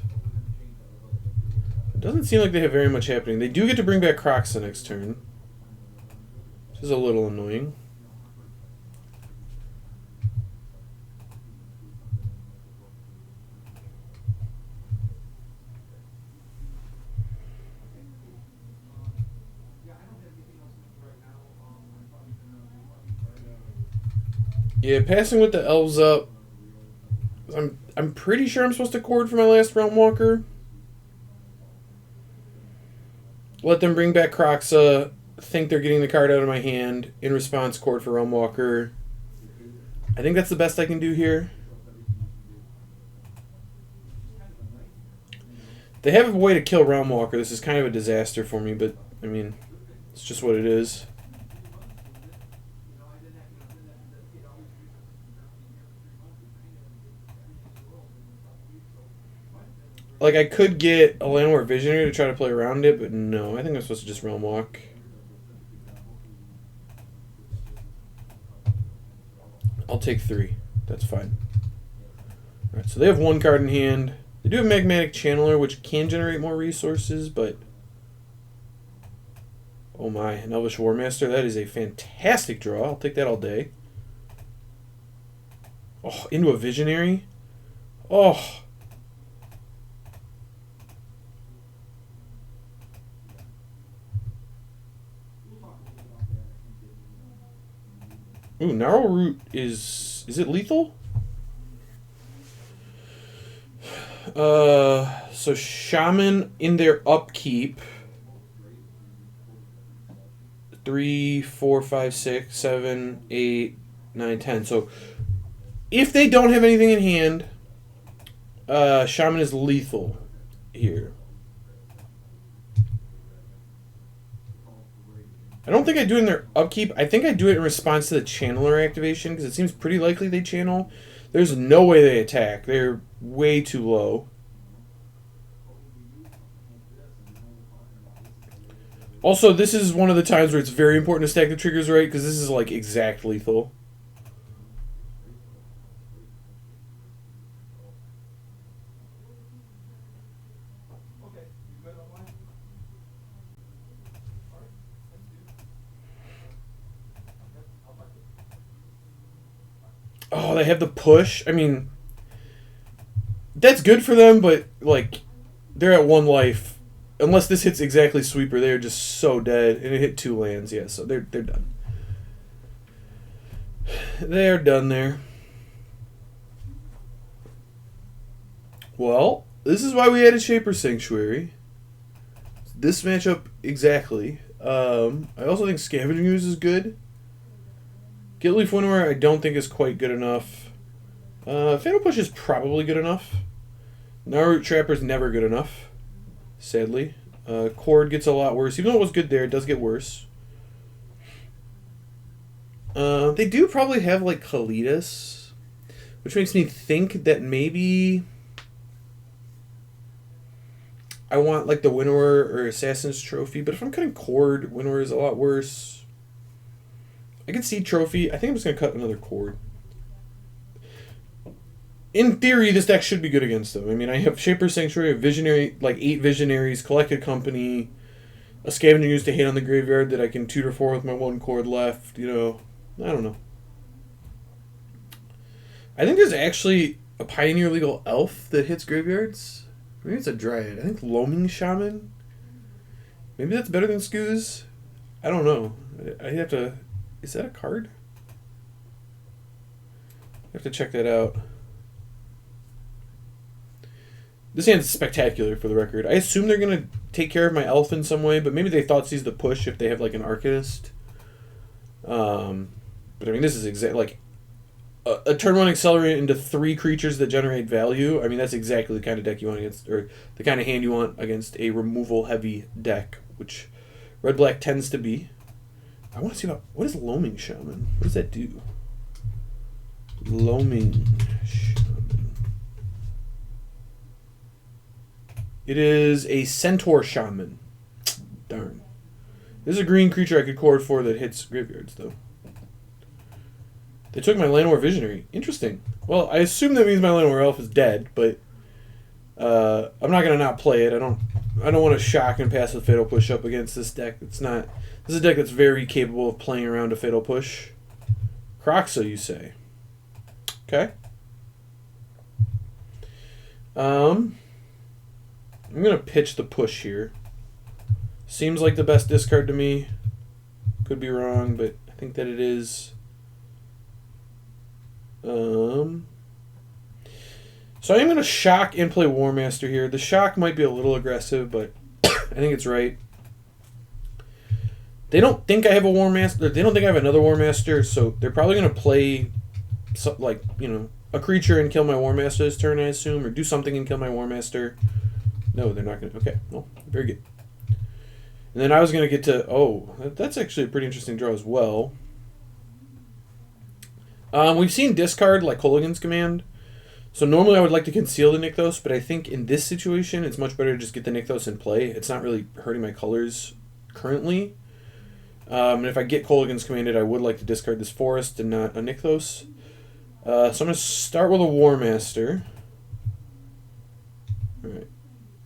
It doesn't seem like they have very much happening. They do get to bring back Crocs the next turn, which is a little annoying. Yeah, passing with the Elves up. I'm pretty sure I'm supposed to cord for my last Realm Walker. Let them bring back Croxa. Think they're getting the card out of my hand. In response, cord for Realm Walker. I think that's the best I can do here. They have a way to kill Realm Walker. This is kind of a disaster for me, but I mean, it's just what it is. Like, I could get a Landwar Visionary to try to play around it, but no. I think I'm supposed to just Realm Walk. I'll take 3. That's fine. Alright, so they have 1 card in hand. They do have Magmatic Channeler, which can generate more resources, but... Oh my, an Elvish War Master. That is a fantastic draw. I'll take that all day. Oh, into a Visionary? Oh... Ooh, Gnarl Root is it lethal? So Shaman in their upkeep. 3, 4, 5, 6, 7, 8, 9, 10. So if they don't have anything in hand, Shaman is lethal here. I don't think I do it in their upkeep. I think I do it in response to the Channeler activation because it seems pretty likely they channel. There's no way they attack. They're way too low. Also, this is one of the times where it's very important to stack the triggers right because this is like exact lethal. Oh, they have the push. I mean, that's good for them, but like, they're at 1 life. Unless this hits exactly sweeper, they're just so dead. And it hit 2 lands, yeah, so they're done. They're done there. Well, this is why we added Shaper Sanctuary. This matchup exactly. I also think Scavenging Ooze is good. Gitleaf Winnower I don't think is quite good enough. Fatal Push is probably good enough. Gnarl Trapper is never good enough, sadly. Cord gets a lot worse. Even though it was good there, it does get worse. They do probably have like Kalidas, which makes me think that maybe I want like the Winnower or Assassin's Trophy. But if I'm cutting Cord, Winnower is a lot worse. I can see Trophy. I think I'm just going to cut another Cord. In theory, this deck should be good against them. I mean, I have Shaper Sanctuary, a Visionary, like 8 Visionaries, Collected Company, a Scavenging Ooze to hit on the graveyard that I can tutor for with my 1 Cord left. You know, I don't know. I think there's actually a Pioneer Legal Elf that hits graveyards. Maybe it's a Dryad. I think Loaming Shaman. Maybe that's better than Skooz. I don't know. I have to... Is that a card? I have to check that out. This hand's spectacular for the record. I assume they're going to take care of my elf in some way, but maybe they thought sees the push if they have like an Arcanist. But I mean, this is exactly like a turn 1 accelerate into 3 creatures that generate value. I mean, that's exactly the kind of deck you want against, or the kind of hand you want against a removal heavy deck, which red black tends to be. I want to see what is Loaming Shaman? What does that do? Loaming Shaman. It is a Centaur Shaman. Darn. This is a green creature I could cord for that hits graveyards, though. They took my Llanowar Visionary. Interesting. Well, I assume that means my Llanowar Elf is dead, but I'm not gonna not play it. I don't want to shock and pass a Fatal Push up against this deck. It's not. This is a deck that's very capable of playing around a Fatal Push. Croxa, you say? Okay. I'm gonna pitch the push here. Seems like the best discard to me. Could be wrong, but I think that it is. So I am going to shock and play War Master here. The shock might be a little aggressive, but I think it's right. They don't think I have a War Master. They don't think I have another War Master, so they're probably going to play, like, you know, a creature and kill my War Master this turn, I assume, or do something and kill my War Master. No, they're not going to. Okay, well, very good. And then I was going to get to... Oh, that's actually a pretty interesting draw as well. We've seen discard like Kolaghan's Command. So normally I would like to conceal the Nykthos, but I think in this situation it's much better to just get the Nykthos in play. It's not really hurting my colors currently. And if I get Kolaghan's Commanded, I would like to discard this Forest and not a Nykthos. So I'm going to start with a War Master. Alright.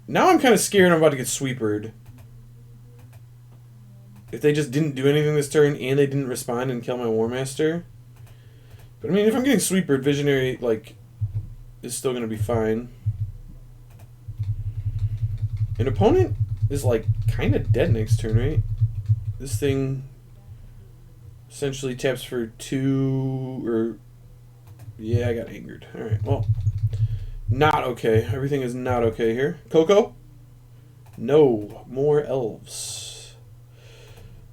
Now I'm kind of scared I'm about to get sweepered. If they just didn't do anything this turn and they didn't respond and kill my War Master. But I mean, if I'm getting sweepered, Visionary, like, is still going to be fine. An opponent is, like, kind of dead next turn, right? This thing essentially taps for 2, or... Yeah, I got angered. Alright, well, not okay. Everything is not okay here. Coco? No. More Elves.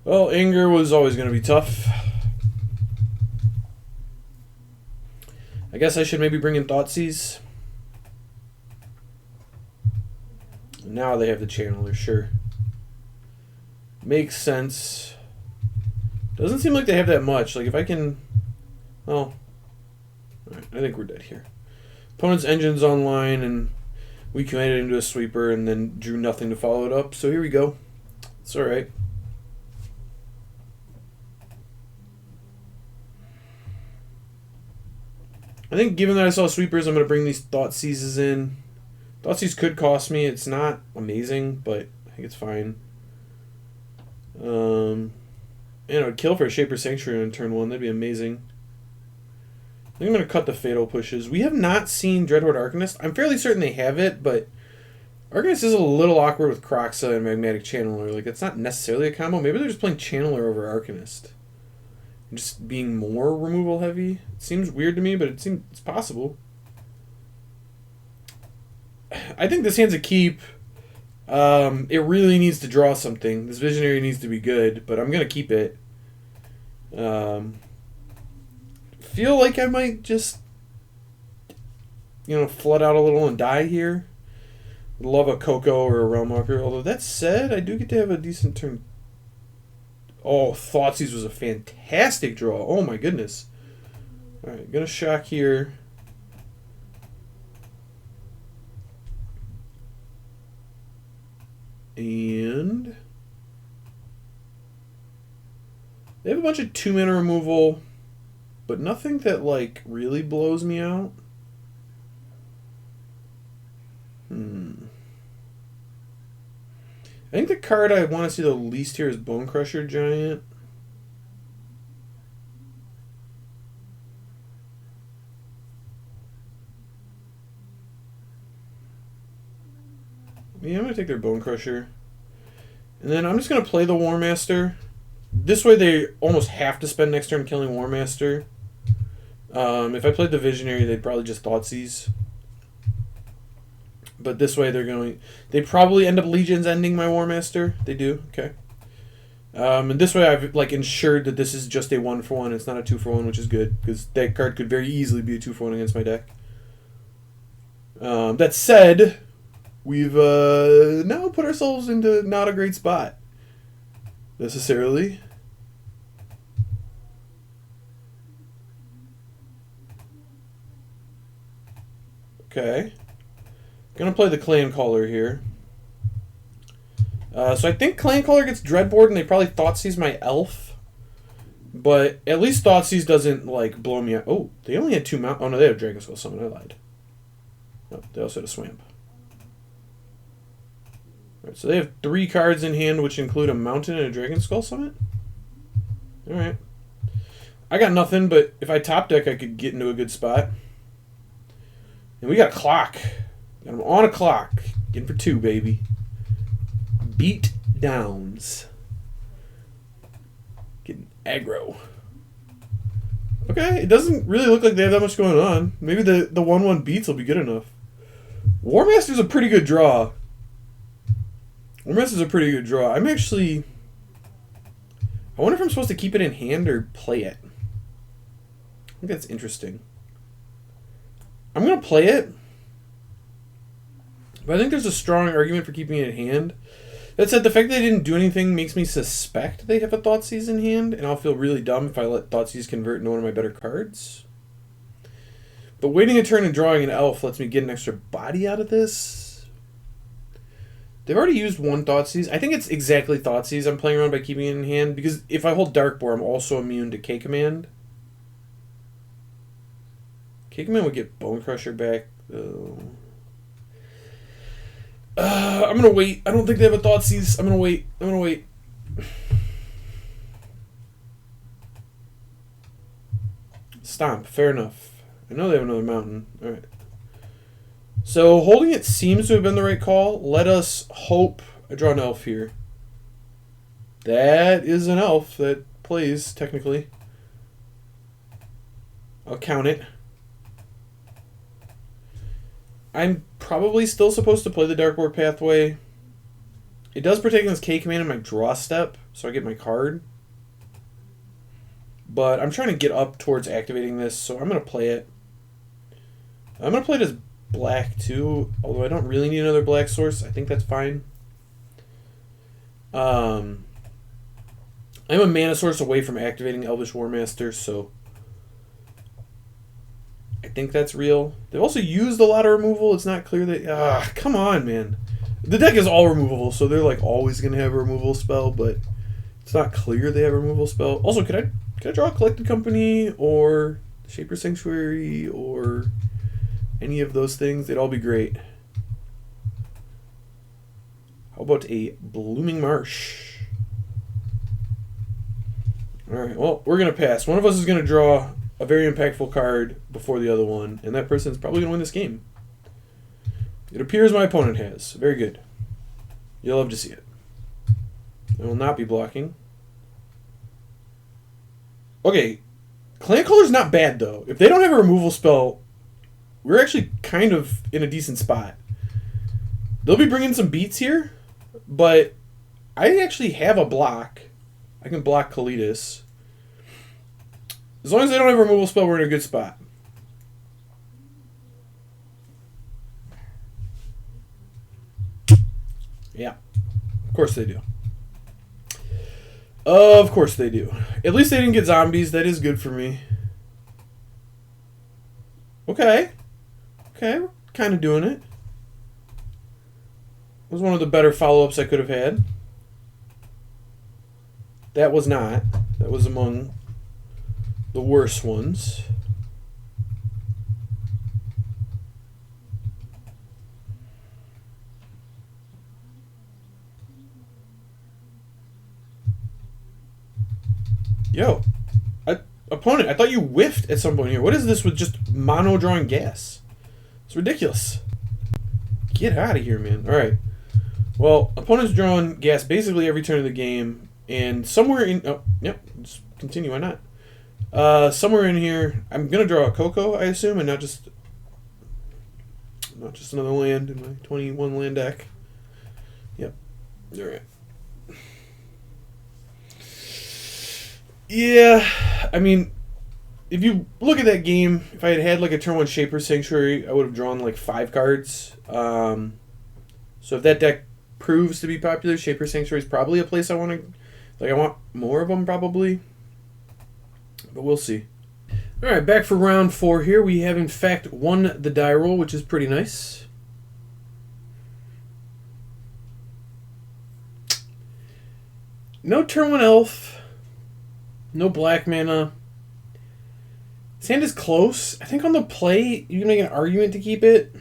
Well, anger was always going to be tough. I guess I should maybe bring in Thoughtseize. Now they have the Channeler, sure. Makes sense. Doesn't seem like they have that much. Like, if I can... Oh. Alright, I think we're dead here. Opponent's Engine's online, and we committed into a sweeper and then drew nothing to follow it up. So here we go. It's alright. I think given that I saw sweepers, I'm going to bring these Thoughtseizes in. Thoughtseize could cost me. It's not amazing, but I think it's fine. And it would kill for a Shaper Sanctuary on turn 1. That'd be amazing. I think I'm going to cut the Fatal Pushes. We have not seen Dreadhorde Arcanist. I'm fairly certain they have it, but Arcanist is a little awkward with Croxa and Magmatic Channeler. Like, it's not necessarily a combo. Maybe they're just playing Channeler over Arcanist. Just being more removal heavy. It seems weird to me, but it's possible. I think this hand's a keep. It really needs to draw something. This Visionary needs to be good, but I'm gonna keep it. Feel like I might just, flood out a little and die here. Love a Coco or a Realm Walker. Although that said, I do get to have a decent turn. Oh, Thoughtseize was a fantastic draw. Oh my goodness. Alright, gonna shock here. And they have a bunch of 2-mana removal, but nothing that, like, really blows me out. I think the card I want to see the least here is Bone Crusher Giant. Yeah, I'm going to take their Bone Crusher. And then I'm just going to play the War Master. This way they almost have to spend next turn killing War Master. If I played the Visionary, they'd probably just Thoughtseize. But this way they probably end up Legions ending my War Master. They do, okay. And this way I've ensured that this is just a 1-for-1. It's not a 2-for-1, which is good, because that card could very easily be a 2-for-1 against my deck. That said, we've now put ourselves into not a great spot, necessarily. Okay. Gonna play the Clan Caller here. So I think Clan Caller gets Dreadboard, and they probably Thoughtseize my Elf. But at least Thoughtseize doesn't, like, blow me out. Oh, they only had 2 mount. Oh, no, they had a Dragon Skull Summon. I lied. No, they also had a Swamp. Alright, so they have 3 cards in hand, which include a Mountain and a Dragon Skull Summon? Alright. I got nothing, but if I top deck, I could get into a good spot. And we got a clock. Got him on a clock. Getting for 2, baby. Beat downs. Getting aggro. Okay, it doesn't really look like they have that much going on. Maybe the 1/1 beats will be good enough. War Master's a pretty good draw. War Master's a pretty good draw. I'm actually... I wonder if I'm supposed to keep it in hand or play it. I think that's interesting. I'm going to play it. But I think there's a strong argument for keeping it in hand. That said, the fact that they didn't do anything makes me suspect they have a Thoughtseize in hand, and I'll feel really dumb if I let Thoughtseize convert into one of my better cards. But waiting a turn and drawing an elf lets me get an extra body out of this. They've already used 1 Thoughtseize. I think it's exactly Thoughtseize I'm playing around by keeping it in hand, because if I hold Darkboar, I'm also immune to K-Command. K-Command would get Bone Crusher back, though. I'm gonna wait. I don't think they have a Thoughtseize. I'm gonna wait. Stomp. Fair enough. I know they have another mountain. Alright. So, holding it seems to have been the right call. Let us hope I draw an elf here. That is an elf that plays, technically. I'll count it. I'm probably still supposed to play the Darkboar Pathway. It does protect against K-Command in my draw step, so I get my card. But I'm trying to get up towards activating this, so I'm going to play it. I'm going to play it as black, too, although I don't really need another black source. I think that's fine. I'm a mana source away from activating Elvish War Master, so... I think that's real. They've also used a lot of removal. It's not clear that... come on, man. The deck is all removable, so they're like always going to have a removal spell, but it's not clear they have a removal spell. Also, could I draw a Collected Company or Shaper Sanctuary or any of those things? They'd all be great. How about a Blooming Marsh? Alright, well, we're going to pass. One of us is going to draw a very impactful card before the other one, and that person's probably going to win this game. It appears my opponent has. Very good. You'll love to see it. I will not be blocking. Okay, Clan Color's not bad, though. If they don't have a removal spell, we're actually kind of in a decent spot. They'll be bringing some beats here, but I actually have a block. I can block Kalidas. As long as they don't have a removal spell, we're in a good spot. Yeah. Of course they do. Of course they do. At least they didn't get zombies. That is good for me. Okay. Okay, we're kind of doing it. It was one of the better follow-ups I could have had. That was not. That was among the worst ones. Yo, opponent, I thought you whiffed at some point here. What is this with just mono drawing gas? It's ridiculous. Get out of here, man. All right. Well, opponent's drawing gas basically every turn of the game, and somewhere in... Oh, yep, just continue, why not? Somewhere in here, I'm gonna draw a Coco, I assume, and not just another land in my 21 land deck. Yep. All right. Yeah, I mean, if you look at that game, if I had had like a turn 1 Shaper Sanctuary, I would have drawn like 5 cards. So if that deck proves to be popular, Shaper Sanctuary is probably a place I want to... Like, I want more of them, probably. But we'll see. Alright, back for round 4 here. We have, in fact, won the die roll, which is pretty nice. No turn 1 Elf. No black mana. This hand is close. I think on the play, you can make an argument to keep it.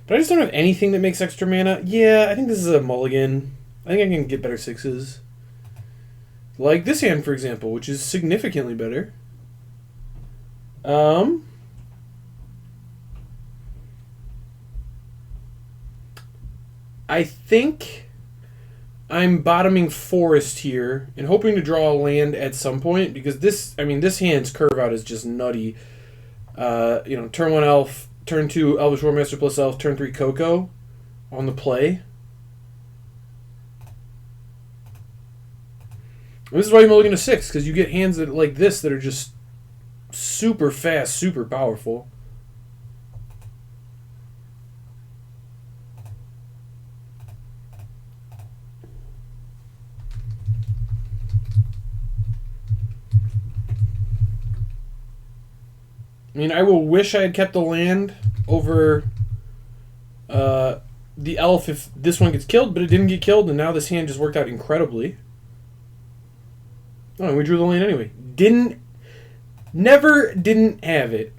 But I just don't have anything that makes extra mana. Yeah, I think this is a mulligan. I think I can get better 6s. Like this hand, for example, which is significantly better. I think I'm bottoming forest here and hoping to draw a land at some point because this hand's curve out is just nutty. Turn 1 elf, turn 2 Elvish Warmaster plus elf, turn 3 Coco on the play. And this is why you mulligan to 6, because you get hands that like this that are just super fast, super powerful. I mean, I will wish I had kept the land over the elf if this one gets killed, but it didn't get killed, and now this hand just worked out incredibly. Oh, and we drew the land anyway. Didn't have it.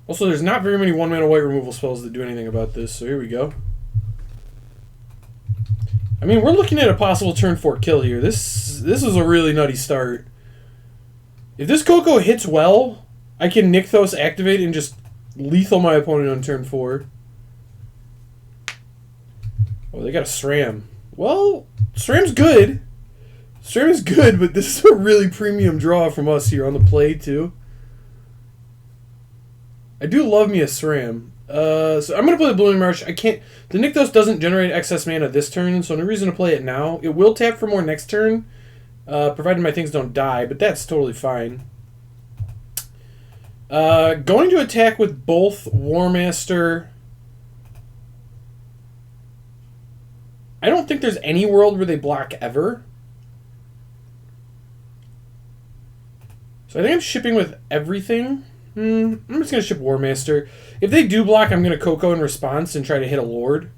Also, there's not very many 1-mana white removal spells that do anything about this, so here we go. I mean, we're looking at a possible turn 4 kill here. This is a really nutty start. If this Coco hits well, I can Nykthos activate and just lethal my opponent on turn 4. Oh, they got a SRAM. Well, SRAM's good. SRAM is good, but this is a really premium draw from us here on the play, too. I do love me a SRAM. So I'm going to play the Blooming Marsh. I can't... The Nykthos doesn't generate excess mana this turn, so no reason to play it now. It will tap for more next turn, provided my things don't die, but that's totally fine. Going to attack with both Warmaster. I don't think there's any world where they block ever. So I think I'm shipping with everything. I'm just going to ship Warmaster. If they do block, I'm going to Coco in response and try to hit a Lord.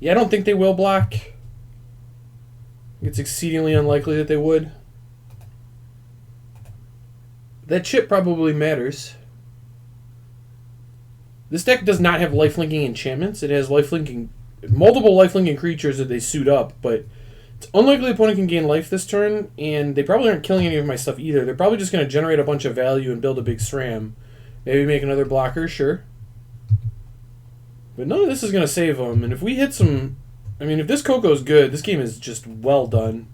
Yeah, I don't think they will block. It's exceedingly unlikely that they would. That chip probably matters. This deck does not have lifelinking enchantments. It has multiple lifelinking creatures that they suit up, but it's unlikely the opponent can gain life this turn, and they probably aren't killing any of my stuff either. They're probably just going to generate a bunch of value and build a big SRAM. Maybe make another blocker, sure. But none of this is going to save them, and if we hit some... I mean, if this Coco's good, this game is just well done.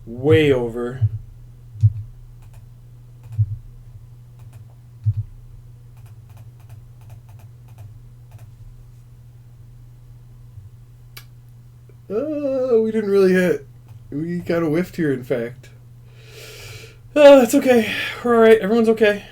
Way over. We didn't really hit. We kind of whiffed here, in fact. It's okay. We're alright. Everyone's okay.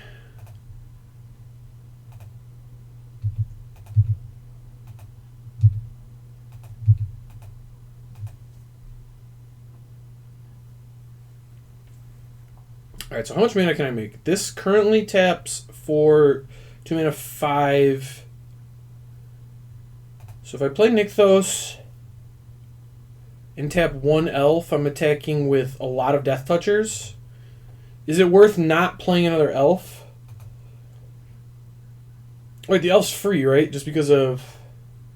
Alright, so how much mana can I make? This currently taps for 2 mana 5. So if I play Nykthos and tap 1 elf, I'm attacking with a lot of Death Touchers. Is it worth not playing another elf? Wait, the elf's free, right? Just because of...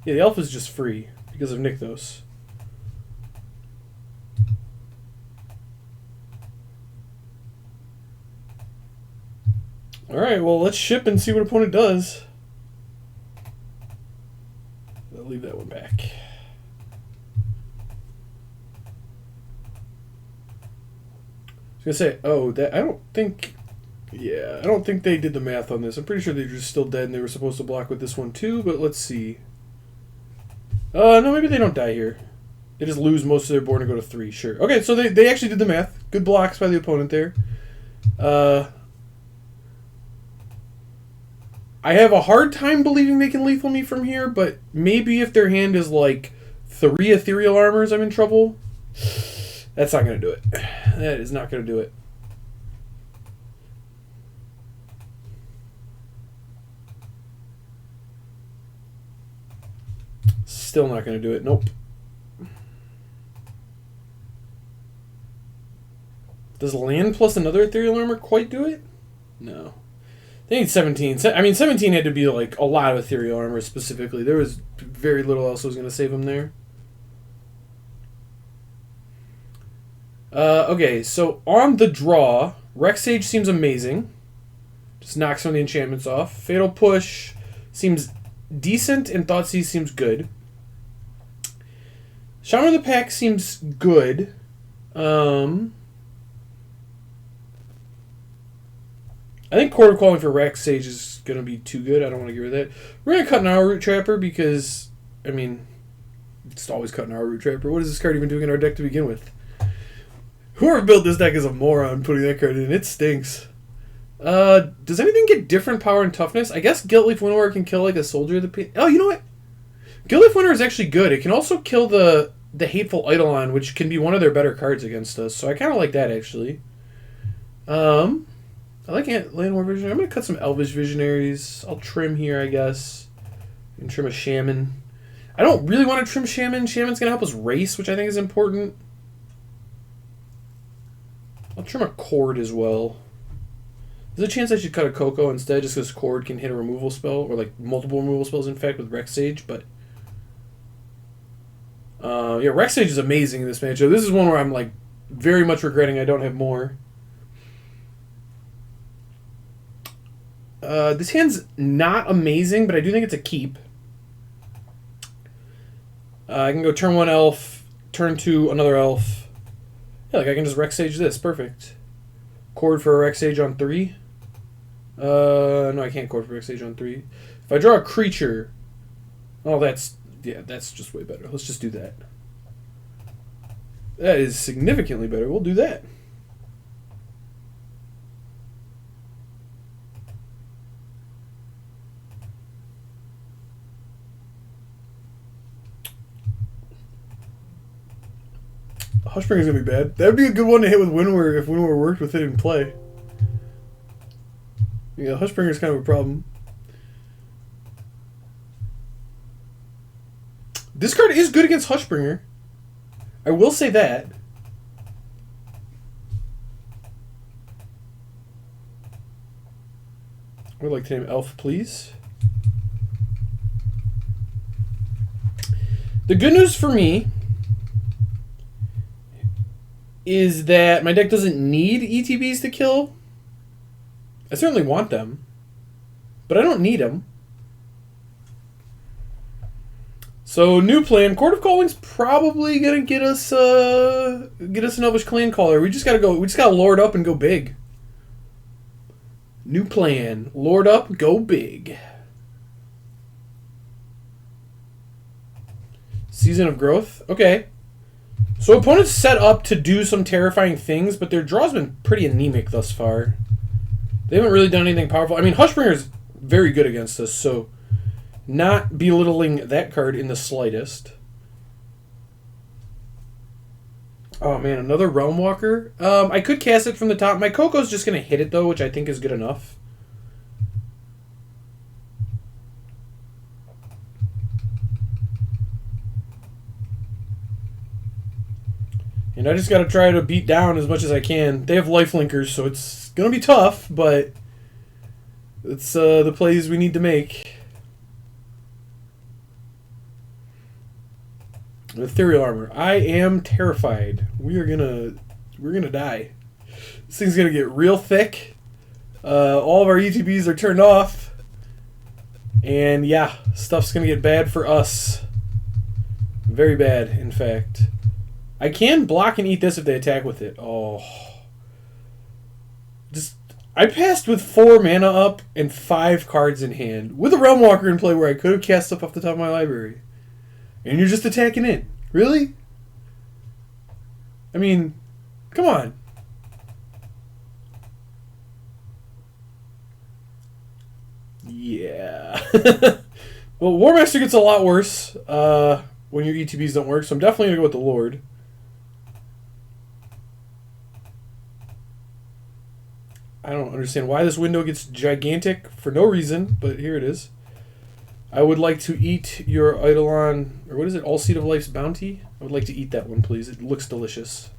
Yeah, the elf is just free because of Nykthos. Alright, well, let's ship and see what opponent does. I'll leave that one back. I was gonna say, I don't think they did the math on this. I'm pretty sure they're just still dead and they were supposed to block with this one too, but let's see. No, maybe they don't die here. They just lose most of their board and go to 3, sure. Okay, so they actually did the math. Good blocks by the opponent there. I have a hard time believing they can lethal me from here, but maybe if their hand is like 3 Ethereal Armors, I'm in trouble. That's not going to do it. That is not going to do it. Still not going to do it. Nope. Does land plus another ethereal armor quite do it? No. They need 17. I mean, 17 had to be like a lot of ethereal armor specifically. There was very little else that was going to save him there. Okay, so on the draw, Rex Sage seems amazing. Just knocks some of the enchantments off. Fatal Push seems decent, and Thoughtseize seems good. Shaman of the Pack seems good. I think Court of Calling for Rex Sage is going to be too good. I don't want to get rid of that. We're going to cut an Hour Root Trapper because, I mean, it's always cut an Hour Root Trapper. What is this card even doing in our deck to begin with? Whoever built this deck is a moron putting that card in. It stinks. Does anything get different power and toughness? I guess Guiltleaf Winnower can kill like a soldier of the... Oh, you know what? Guiltleaf Winnower is actually good. It can also kill the Hateful Eidolon, which can be one of their better cards against us. So I kind of like that, actually. I like Landwar Visionary. I'm going to cut some Elvish Visionaries. I'll trim here, I guess. And trim a Shaman. I don't really want to trim Shaman. Shaman's going to help us race, which I think is important. I'll trim a Cord as well. There's a chance I should cut a Coco instead, just because Cord can hit a removal spell, or like multiple removal spells, in fact, with Rex Sage, but... yeah, Rex Sage is amazing in this matchup. This is one where I'm like very much regretting I don't have more. This hand's not amazing, but I do think it's a keep. I can go turn 1 elf, turn 2 another elf. Yeah, like I can just Rex Sage this. Perfect. Cord for a Rex Sage on 3. No, I can't Cord for Rex Sage on 3. If I draw a creature... Oh, that's just way better. Let's just do that. That is significantly better. We'll do that. Hushbringer's gonna be bad. That'd be a good one to hit with Winnower if Winnower worked with it in play. Yeah, Hushbringer's kind of a problem. This card is good against Hushbringer. I will say that. I would like to name Elf, please. The good news for me is that my deck doesn't need ETBs to kill. I certainly want them, but I don't need them. So new plan, Court of Calling's probably gonna get us an Elvish Clan Caller. We just gotta lord up and go big. New plan, lord up, go big. Season of Growth, okay. So opponents set up to do some terrifying things, but their draw's been pretty anemic thus far. They haven't really done anything powerful. I mean, Hushbringer's very good against us, so not belittling that card in the slightest. Oh man, another Realm Walker. I could cast it from the top. My Coco's just going to hit it though, which I think is good enough. And I just got to try to beat down as much as I can. They have lifelinkers, so it's going to be tough, but it's the plays we need to make. Ethereal Armor. I am terrified. We're gonna die. This thing's gonna get real thick. All of our ETBs are turned off. And yeah, stuff's gonna get bad for us. Very bad, in fact. I can block and eat this if they attack with it. Oh. I passed with 4 mana up and 5 cards in hand. With a Realm Walker in play where I could have cast stuff off the top of my library. And you're just attacking it. Really? I mean, come on. Yeah. Well, War Master gets a lot worse when your ETBs don't work, so I'm definitely going to go with the Lord. I don't understand why this window gets gigantic for no reason, but here it is. I would like to eat your Eidolon, or what is it, All Seed of Life's Bounty? I would like to eat that one, please. It looks delicious.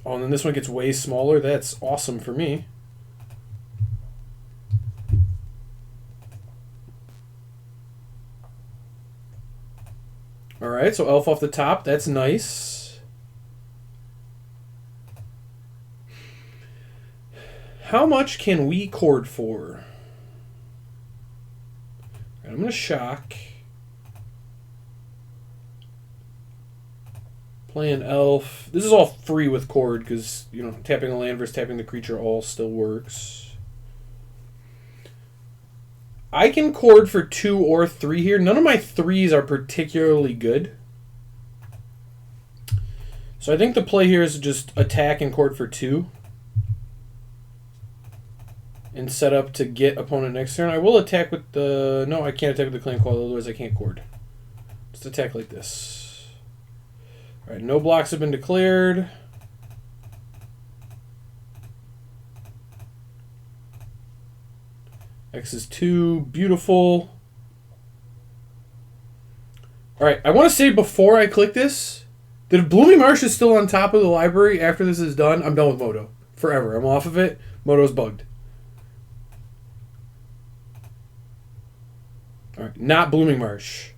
Oh, and then this one gets way smaller. That's awesome for me. Alright, so elf off the top. That's nice. How much can we cord for? I'm going to shock. Playing elf. This is all free with cord because, you know, tapping the land versus tapping the creature all still works. I can cord for 2 or 3 here. None of my 3s are particularly good. So I think the play here is just attack and cord for 2. And set up to get opponent next turn. I will attack with the... No, I can't attack with the clan call, otherwise I can't cord. Just attack like this. Alright, no blocks have been declared. X is 2. Beautiful. Alright, I want to say before I click this, that if Blooming Marsh is still on top of the library after this is done, I'm done with Moto. Forever. I'm off of it. Moto's bugged. Alright, not Blooming Marsh.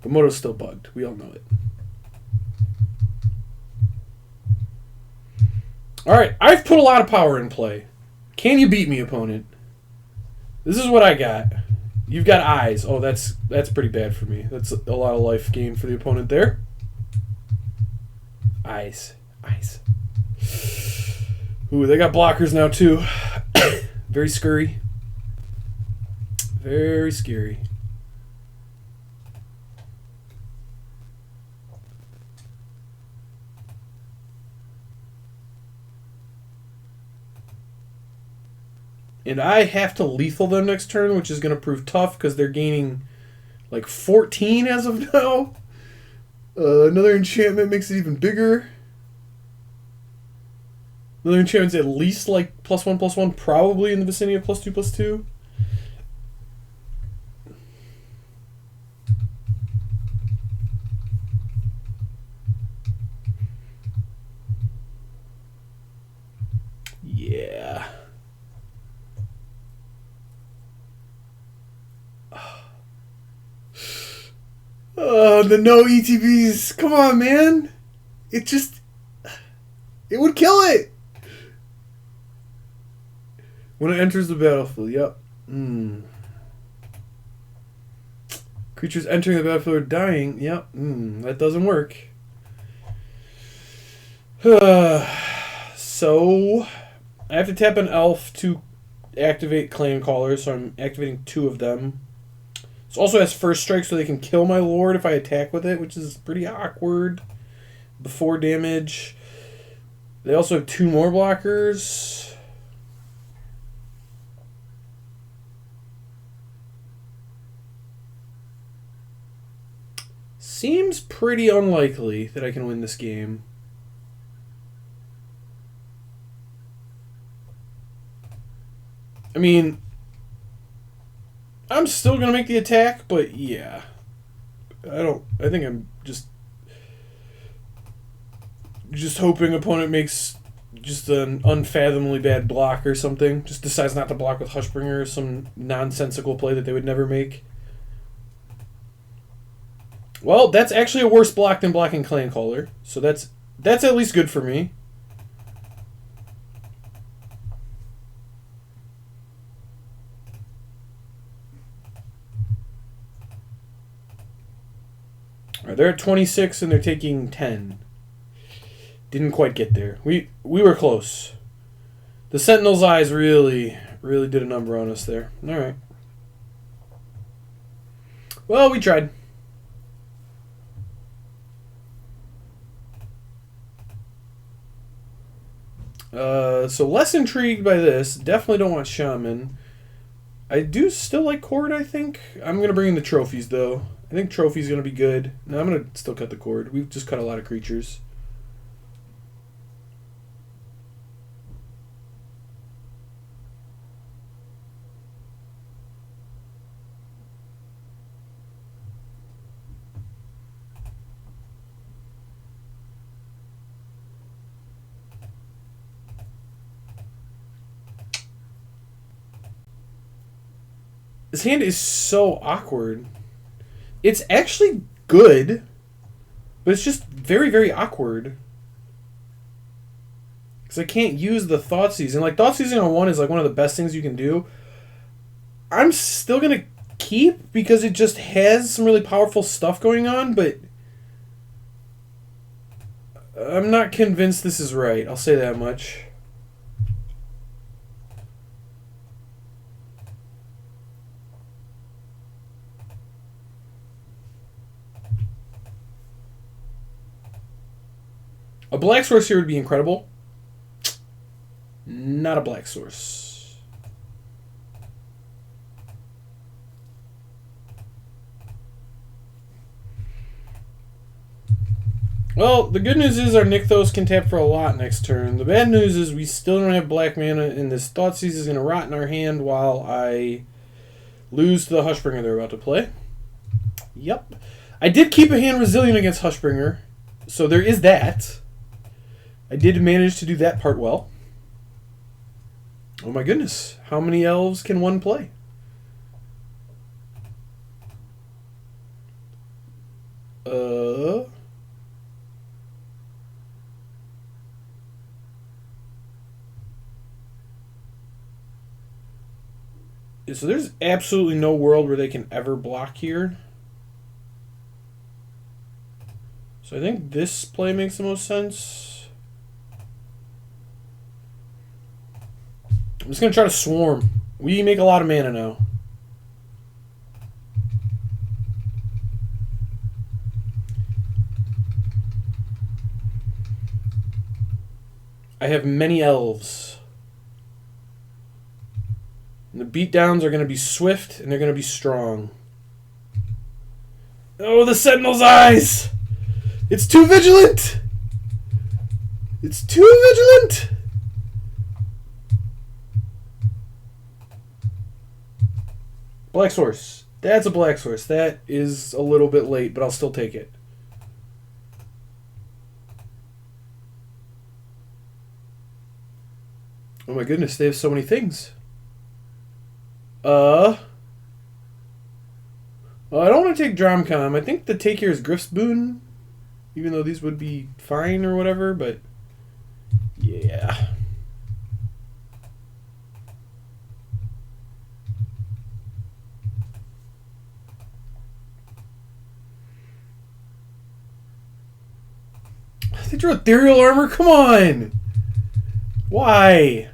But Moto's still bugged. We all know it. Alright, I've put a lot of power in play. Can you beat me, opponent? This is what I got. You've got eyes. Oh, that's pretty bad for me. That's a lot of life gain for the opponent there. Eyes. Eyes. Ooh, they got blockers now, too. Very scurry. Very scary. And I have to lethal them next turn, which is going to prove tough because they're gaining like 14 as of now. Another enchantment makes it even bigger. Another enchantment's at least like +1/+1, probably in the vicinity of +2/+2. Yeah. The no ETBs. Come on, man. It would kill it. When it enters the battlefield, yep. Creatures entering the battlefield are dying, yep. That doesn't work. So, I have to tap an elf to activate Clan Caller, so I'm activating 2 of them. This also has first strike, so they can kill my lord if I attack with it, which is pretty awkward. Before damage. They also have 2 more blockers. Seems pretty unlikely that I can win this game. I mean, I'm still going to make the attack, but yeah. I think I'm just hoping opponent makes just an unfathomably bad block or something. Just decides not to block with Hushbringer or some nonsensical play that they would never make. Well, that's actually a worse block than blocking Clan Caller. So that's at least good for me. All right, they're at 26 and they're taking 10. Didn't quite get there. We were close. The Sentinel's eyes really did a number on us there. All right. Well, we tried. So less intrigued by this. Definitely don't want Shaman. I do still like Cord, I think. I'm going to bring in the trophies, though. I think trophy's going to be good. No, I'm going to still cut the Cord. We've just cut a lot of creatures. This hand is so awkward. It's actually good, but it's just very, very awkward. Because I can't use the Thoughtseize. And, like, Thoughtseizing on 1 is, like, one of the best things you can do. I'm still going to keep because it just has some really powerful stuff going on, but I'm not convinced this is right. I'll say that much. A black source here would be incredible. Not a black source. Well, the good news is our Nykthos can tap for a lot next turn. The bad news is we still don't have black mana, and this Thoughtseize is going to rot in our hand while I lose to the Hushbringer they're about to play. Yep. I did keep a hand resilient against Hushbringer, so there is that. I did manage to do that part well. Oh my goodness. How many elves can one play? So there's absolutely no world where they can ever block here. So I think this play makes the most sense. I'm just going to try to swarm. We make a lot of mana now. I have many elves. And the beatdowns are going to be swift and they're going to be strong. Oh, the Sentinel's eyes! It's too vigilant! It's too vigilant! Black source. That's a black source. That is a little bit late, but I'll still take it. Oh my goodness, they have so many things. I don't want to take Dromcom. I think the take here is Griff's Boon, even though these would be fine or whatever, but yeah. They drew Ethereal Armor? Come on! Why?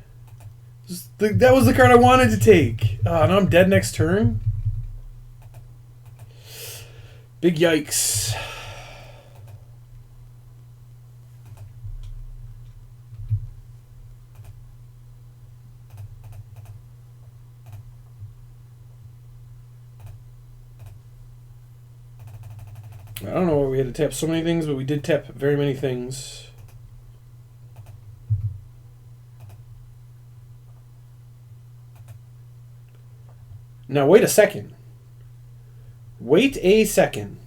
That was the card I wanted to take. Oh, now I'm dead next turn? Big yikes. I don't know why we had to tap so many things, but we did tap very many things. Now, wait a second. Wait a second.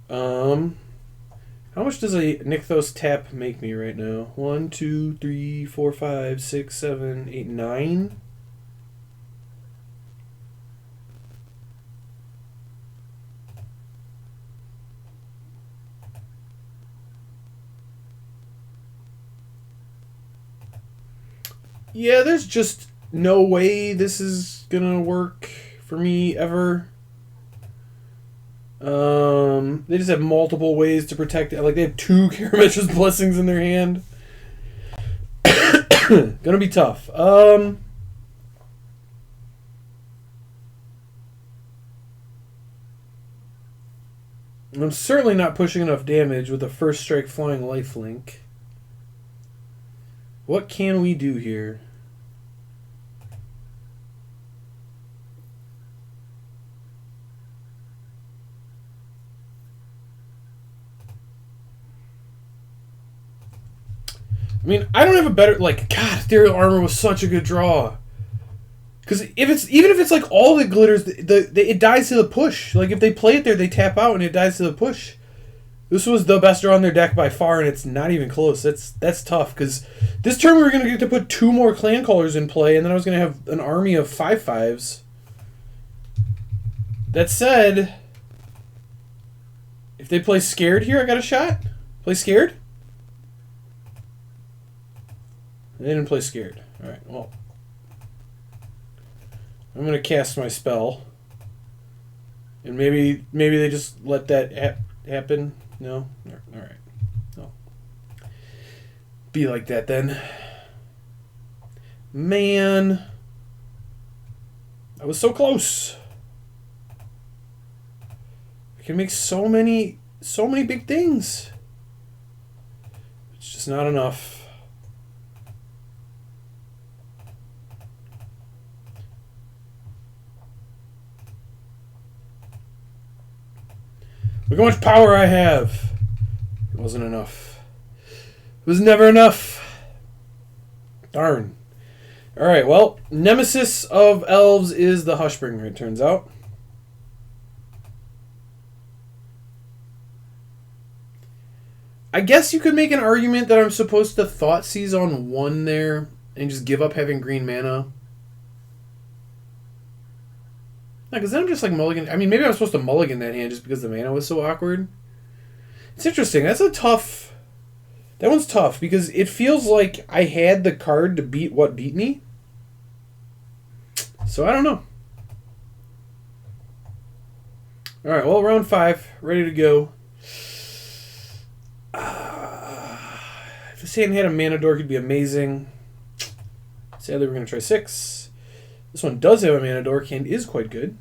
How much does a Nykthos tap make me right now? 1, 2, 3, 4, 5, 6, 7, 8, 9? Yeah, there's just no way this is gonna work for me ever. They just have multiple ways to protect it. Like, they have 2 Karametra's Blessings in their hand. Gonna be tough. I'm certainly not pushing enough damage with a first strike flying lifelink. What can we do here? I mean, I don't have a better, like, God, Ethereal Armor was such a good draw. Because even if it's like all the glitters, it dies to the push. Like, if they play it there, they tap out and it dies to the push. This was the best draw in their deck by far, and it's not even close. That's tough, because this turn we were going to get to put 2 more Clan Callers in play, and then I was going to have an army of 5/5s. That said, if they play scared here, I got a shot. Play scared? They didn't play scared. Alright, well. I'm going to cast my spell. And maybe they just let that happen. No? Alright. No. Be like that then. Man. I was so close. I can make so many big things. It's just not enough. Look how much power I have. It wasn't enough. It was never enough. Darn. Alright, well, Nemesis of Elves is the Hushbringer, it turns out. I guess you could make an argument that I'm supposed to Thoughtseize on 1 there and just give up having green mana. No, because then I'm just like mulligan. I mean, maybe I'm supposed to mulligan that hand just because the mana was so awkward. It's interesting. That's a tough... That one's tough because it feels like I had the card to beat what beat me. So I don't know. Alright, well, round 5. Ready to go. If this hand had a mana dork, it'd be amazing. Sadly, we're going to try 6. This one does have a mana dork and is quite good.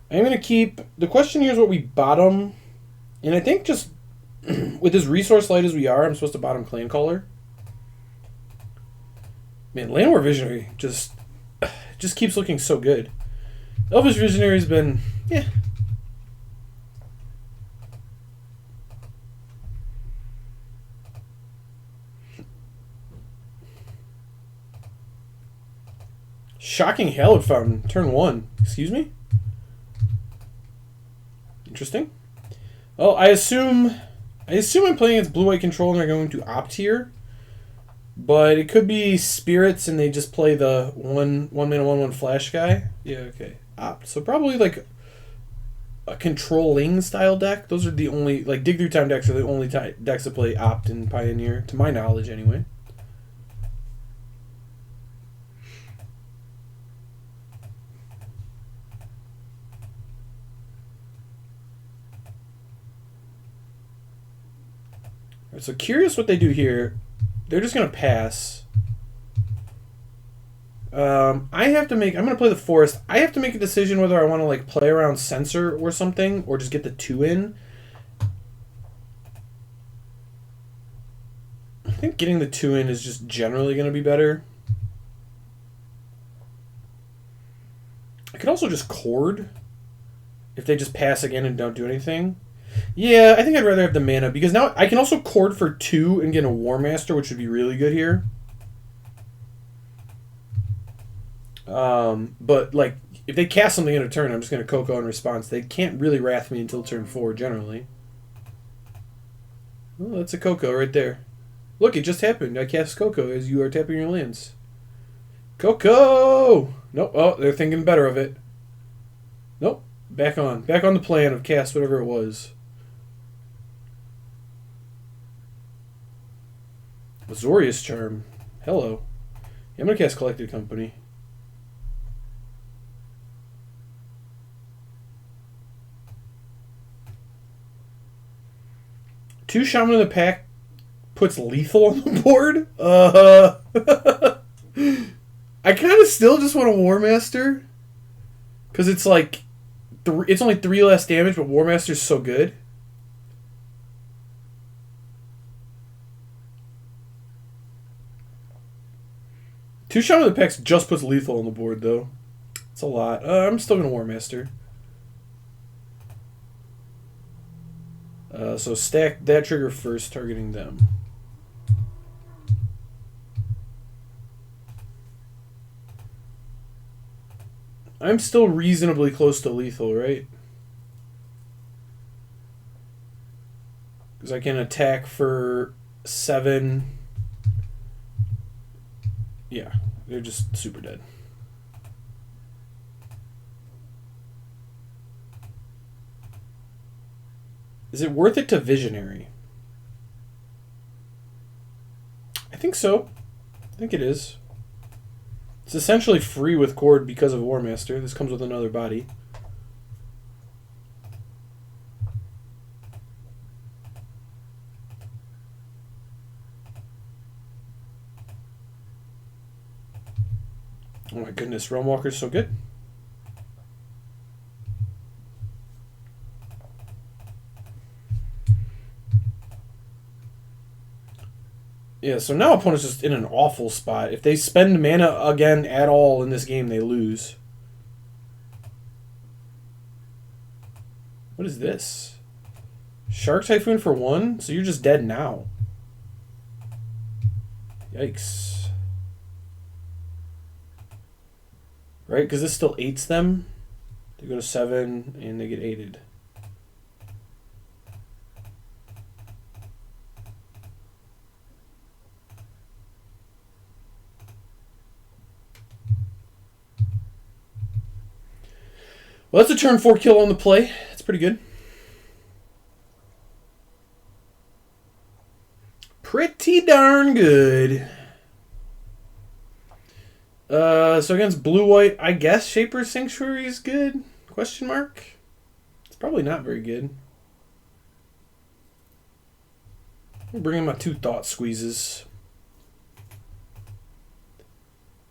I'm going to keep... The question here is what we bottom. And I think just with as resource light as we are, I'm supposed to bottom Clan Caller. Man, Landwar Visionary just keeps looking so good. Elvish Visionary has been... Yeah. Shocking Hallowed Fountain, turn 1. Excuse me? Interesting. Well, I assume I'm playing against blue-white control and they're going to opt here. But it could be spirits and they just play the one mana 1/1 flash guy. Yeah, okay. Opt. So probably like a controlling style deck. Those are the only, like, Dig Through Time decks are the only decks that play Opt and Pioneer, to my knowledge anyway. Alright, so curious what they do here. They're just going to pass. I'm going to play the Forest. I have to make a decision whether I want to, like, play around Censor or something, or just get the 2 in. I think getting the 2 in is just generally going to be better. I could also just Chord if they just pass again and don't do anything. Yeah, I think I'd rather have the mana, because now I can also Chord for 2 and get a War Master, which would be really good here. But, like, if they cast something in a turn, I'm just going to Coco in response. They can't really Wrath me until turn 4, generally. Well, that's a Coco right there. Look, it just happened. I cast Coco as you are tapping your lands. Coco! Nope. Oh, they're thinking better of it. Nope. Back on. Back on the plan of cast whatever it was. Azorius Charm. Hello. Yeah, I'm going to cast Collected Company. Two Shaman in the Pack puts lethal on the board? I kind of still just want a War Master. Because it's like... it's only 3 less damage, but War Master's so good. Two Shaman of the Packs just puts lethal on the board, though. It's a lot. I'm still going to War Master. So stack that trigger first, targeting them. I'm still reasonably close to lethal, right? Because I can attack for 7. Yeah, they're just super dead. Is it worth it to Visionary? I think so. I think it is. It's essentially free with Cord because of War Master. This comes with another body. Oh my goodness, Realm Walker's so good. Yeah, so now opponent's just in an awful spot. If they spend mana again at all in this game, they lose. What is this? Shark Typhoon for 1? So you're just dead now. Yikes. Right? Because this still 8s them. They go to 7 and they get 8'd. Well, that's a turn 4 kill on the play. That's pretty good. Pretty darn good. So against blue-white, I guess Shaper's Sanctuary is good? Question mark? It's probably not very good. I'll bring in my 2 Thought Squeezes.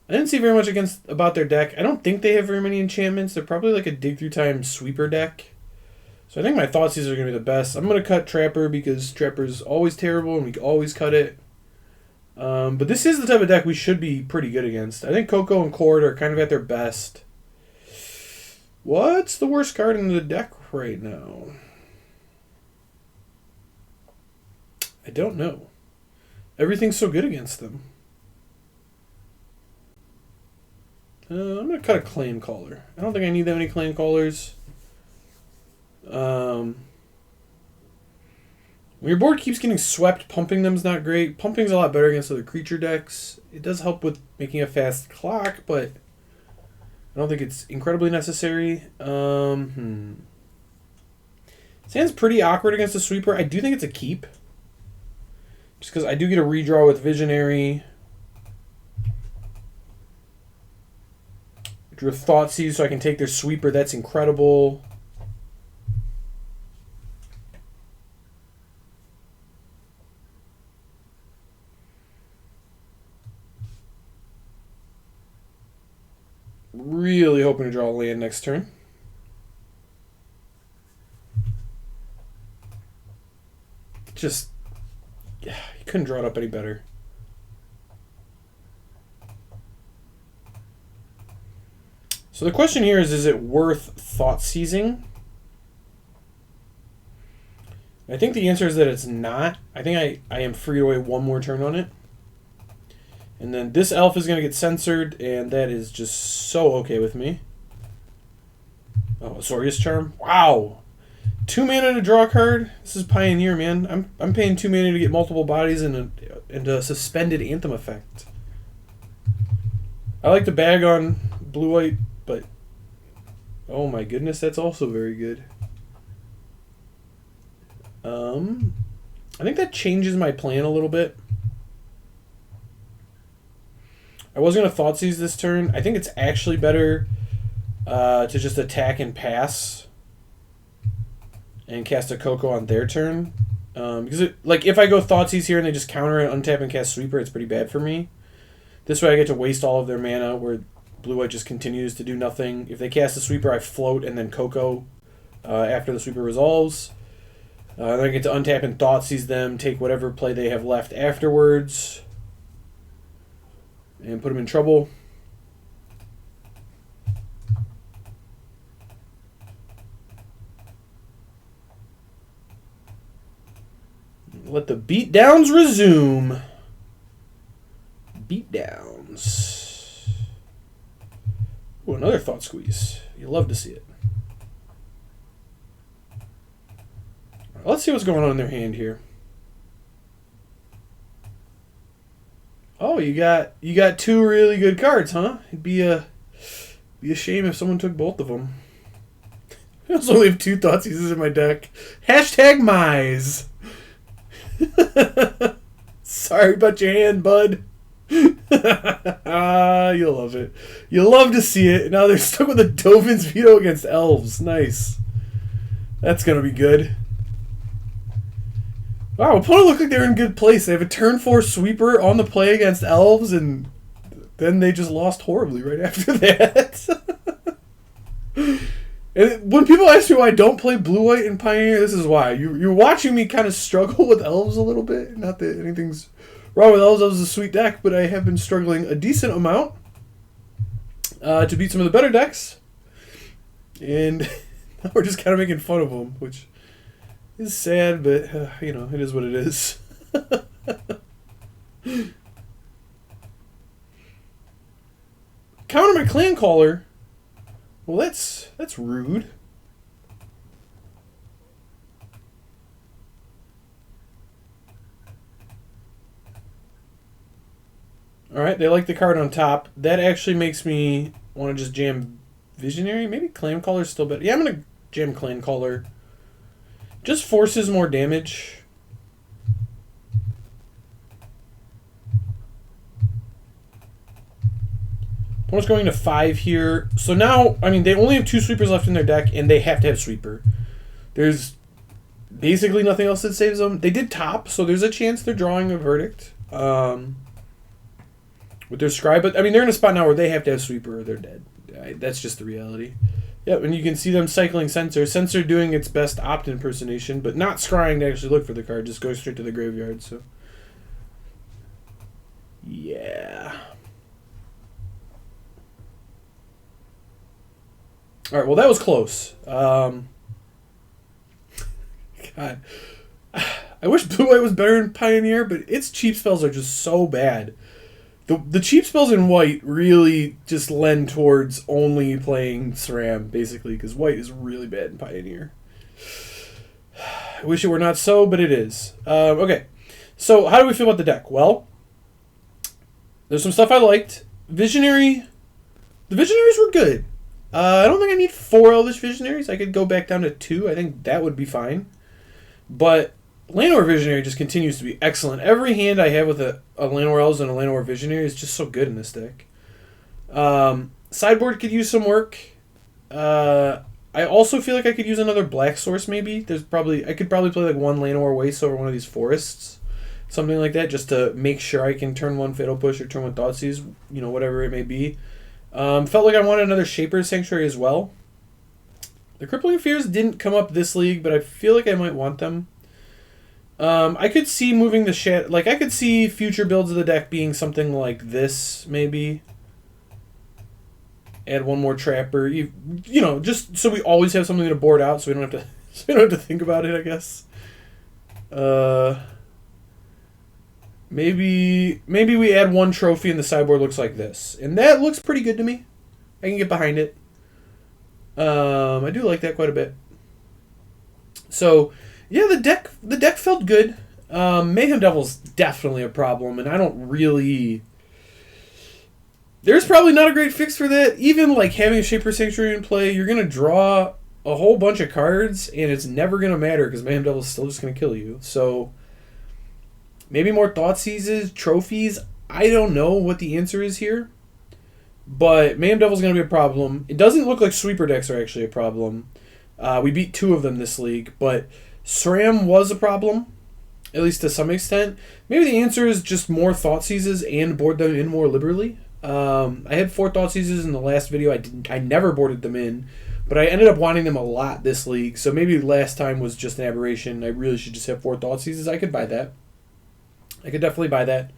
I didn't see very much about their deck. I don't think they have very many enchantments. They're probably like a Dig Through Time sweeper deck. So I think my Thoughtseize are going to be the best. I'm going to cut Trapper because Trapper's always terrible and we always cut it. But this is the type of deck we should be pretty good against. I think Coco and Cord are kind of at their best. What's the worst card in the deck right now? I don't know. Everything's so good against them. I'm going to cut a Clan Caller. I don't think I need that many Clan Callers. When your board keeps getting swept, pumping them's not great. Pumping's a lot better against other creature decks. It does help with making a fast clock, but I don't think it's incredibly necessary. This hand's pretty awkward against a sweeper. I do think it's a keep. Just because I do get a redraw with Visionary. Drew a Thoughtseize so I can take their sweeper. That's incredible. Really hoping to draw a land next turn. Just, yeah, you couldn't draw it up any better. So the question here is it worth Thoughtseizing? I think the answer is that it's not. I think I am free away one more turn on it. And then this elf is going to get censored, and that is just so okay with me. Oh, Azorius Charm. Wow. 2 mana to draw a card? This is Pioneer, man. I'm paying 2 mana to get multiple bodies and a suspended Anthem effect. I like the bag on blue-white, but oh my goodness, that's also very good. I think that changes my plan a little bit. I was going to Thoughtseize this turn. I think it's actually better to just attack and pass and cast a Coco on their turn. Because if I go Thoughtseize here and they just counter it, untap and cast Sweeper, it's pretty bad for me. This way I get to waste all of their mana where blue-white just continues to do nothing. If they cast a Sweeper, I float and then Coco after the Sweeper resolves. Then I get to untap and Thoughtseize them, take whatever play they have left afterwards, and put them in trouble. Let the beatdowns resume. Beatdowns. Ooh, another Thought Squeeze. You love to see it. All right, let's see what's going on in their hand here. Oh, you got 2 really good cards, huh? It'd be a shame if someone took both of them. I also only have 2 Thoughtseizes in my deck. Hashtag Mize. Sorry about your hand, bud. You'll love it. You'll love to see it. Now they're stuck with a Dovin's Veto against Elves. Nice. That's going to be good. Wow, opponent looked like they were in good place. They have a turn 4 sweeper on the play against Elves, and then they just lost horribly right after that. And when people ask me why I don't play blue-white in Pioneer, this is why. You're watching me kind of struggle with Elves a little bit. Not that anything's wrong with Elves. Elves is a sweet deck, but I have been struggling a decent amount to beat some of the better decks. And now we're just kind of making fun of them, which is sad, but, you know, it is what it is. Counter my Clan Caller. Well, that's rude. Alright, they like the card on top. That actually makes me want to just jam Visionary. Maybe Clan Caller's still better. Yeah, I'm going to jam Clan Caller. Just forces more damage. Opponent's going to 5 here. So now, I mean, they only have 2 sweepers left in their deck, and they have to have sweeper. There's basically nothing else that saves them. They did top, so there's a chance they're drawing a verdict with their scribe. But, I mean, they're in a spot now where they have to have sweeper or they're dead. That's just the reality. Yep, and you can see them cycling Censor. Censor doing its best opt impersonation, but not scrying to actually look for the card, just going straight to the graveyard. So, yeah. All right, well, that was close. God. I wish blue-white was better in Pioneer, but its cheap spells are just so bad. The cheap spells in white really just lend towards only playing SRAM, basically, because white is really bad in Pioneer. I wish it were not so, but it is. Okay, so how do we feel about the deck? Well, there's some stuff I liked. The Visionaries were good. I don't think I need 4 Elvish Visionaries. I could go back down to 2. I think that would be fine. But Llanowar Visionary just continues to be excellent. Every hand I have with a Llanowar Elves and a Llanowar Visionary is just so good in this deck. Sideboard could use some work. I also feel like I could use another Black Source maybe. I could probably play like 1 Llanowar Waste over one of these forests. Something like that, just to make sure I can turn 1 Fatal Push or turn 1 Thoughtseize, whatever it may be. Felt like I wanted another Shaper's Sanctuary as well. The Crippling Fears didn't come up this league, but I feel like I might want them. I could see moving the I could see future builds of the deck being something like this, maybe. Add 1 more Trapper. Just so we always have something to board out, so we don't have to think about it, I guess. Maybe we add 1 trophy and the sideboard looks like this. And that looks pretty good to me. I can get behind it. I do like that quite a bit. So, yeah, the deck felt good. Mayhem Devil's definitely a problem, and I don't really... There's probably not a great fix for that. Even like having a Shaper Sanctuary in play, you're going to draw a whole bunch of cards, and it's never going to matter because Mayhem Devil's still just going to kill you. So... maybe more Thoughtseizes, trophies. I don't know what the answer is here. But Mayhem Devil's going to be a problem. It doesn't look like sweeper decks are actually a problem. We beat 2 of them this league. But SRAM was a problem, at least to some extent. Maybe the answer is just more Thoughtseizes and board them in more liberally. I had 4 Thoughtseizes in the last video. I never boarded them in. But I ended up wanting them a lot this league. So maybe last time was just an aberration. I really should just have 4 Thoughtseizes. I could buy that. I could definitely buy that.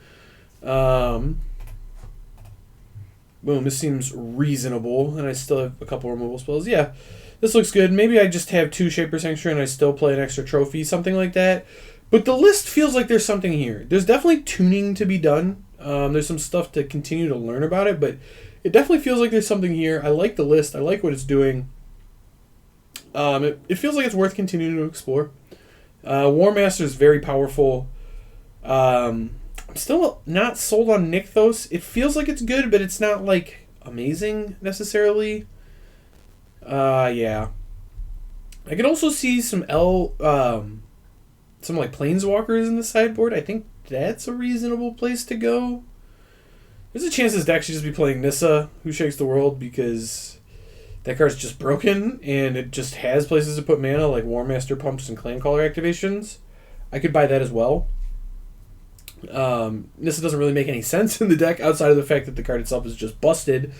Boom, this seems reasonable. And I still have a couple removal spells. Yeah, this looks good. Maybe I just have 2 Shaper Sanctuary and I still play an extra trophy. Something like that. But the list feels like there's something here. There's definitely tuning to be done. There's some stuff to continue to learn about it. But it definitely feels like there's something here. I like the list. I like what it's doing. It feels like it's worth continuing to explore. War Master is very powerful. I'm still not sold on Nykthos. It feels like it's good, but it's not, like, amazing, necessarily. Yeah. I could also see some some like planeswalkers in the sideboard. I think that's a reasonable place to go. There's a chance this deck should just be playing Nissa, Who Shakes the World, because that card's just broken and it just has places to put mana like War Master Pumps and Clancaller activations. I could buy that as well. Nissa doesn't really make any sense in the deck outside of the fact that the card itself is just busted,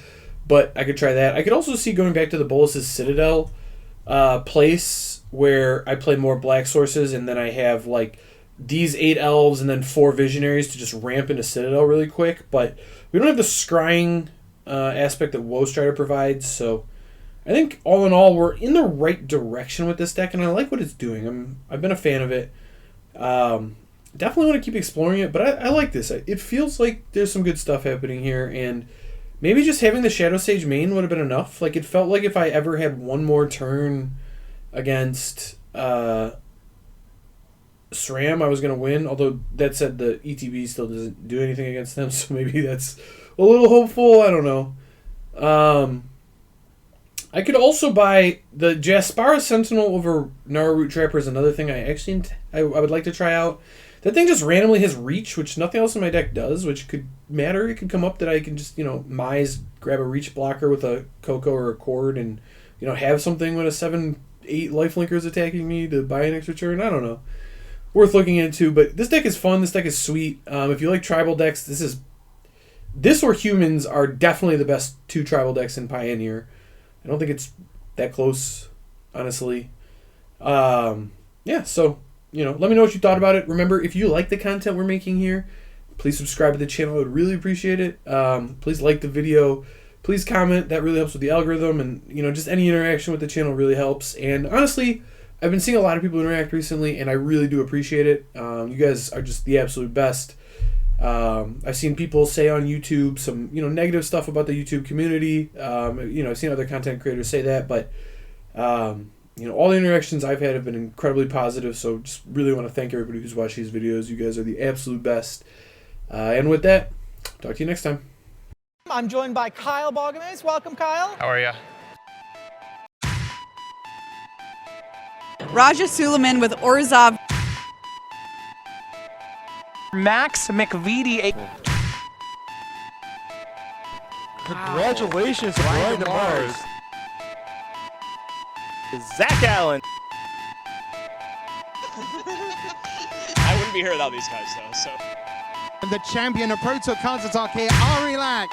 but I could try that. I could also see going back to the Bolas's Citadel place where I play more black sources and then I have like these 8 elves and then 4 visionaries to just ramp into Citadel really quick, but we don't have the scrying aspect that Woe Strider provides, so I think all in all we're in the right direction with this deck and I like what it's doing. I've been a fan of it. Definitely want to keep exploring it, but I like this. It feels like there's some good stuff happening here, and maybe just having the Shadow Sage main would have been enough. Like, it felt like if I ever had one more turn against SRAM, I was going to win, although that said the ETB still doesn't do anything against them, so maybe that's a little hopeful. I don't know. I could also buy the Jaspara Sentinel over Gnarroot Trapper is another thing I would like to try out. That thing just randomly has reach, which nothing else in my deck does, which could matter. It could come up that I can just, Mize, grab a reach blocker with a Coco or a Cord and, have something when a 7-8 lifelinker is attacking me to buy an extra turn. I don't know. Worth looking into, but this deck is fun. This deck is sweet. If you like tribal decks, this or humans are definitely the best 2 tribal decks in Pioneer. I don't think it's that close, honestly. So, let me know what you thought about it. Remember, if you like the content we're making here, please subscribe to the channel. I would really appreciate it. Please like the video. Please comment. That really helps with the algorithm. And, just any interaction with the channel really helps. And honestly, I've been seeing a lot of people interact recently, and I really do appreciate it. You guys are just the absolute best. I've seen people say on YouTube some, negative stuff about the YouTube community. I've seen other content creators say that, but, all the interactions I've had have been incredibly positive, so just really want to thank everybody who's watched these videos. You guys are the absolute best. And with that, talk to you next time. I'm joined by Kyle Balgamez. Welcome, Kyle. How are you? Raja Suleiman with Orzhov. Max McVitie. Congratulations, Brian DeMars. Zach Allen. I wouldn't be here without these guys, though. So. And the champion of Proto Counter-Attack here, Relax.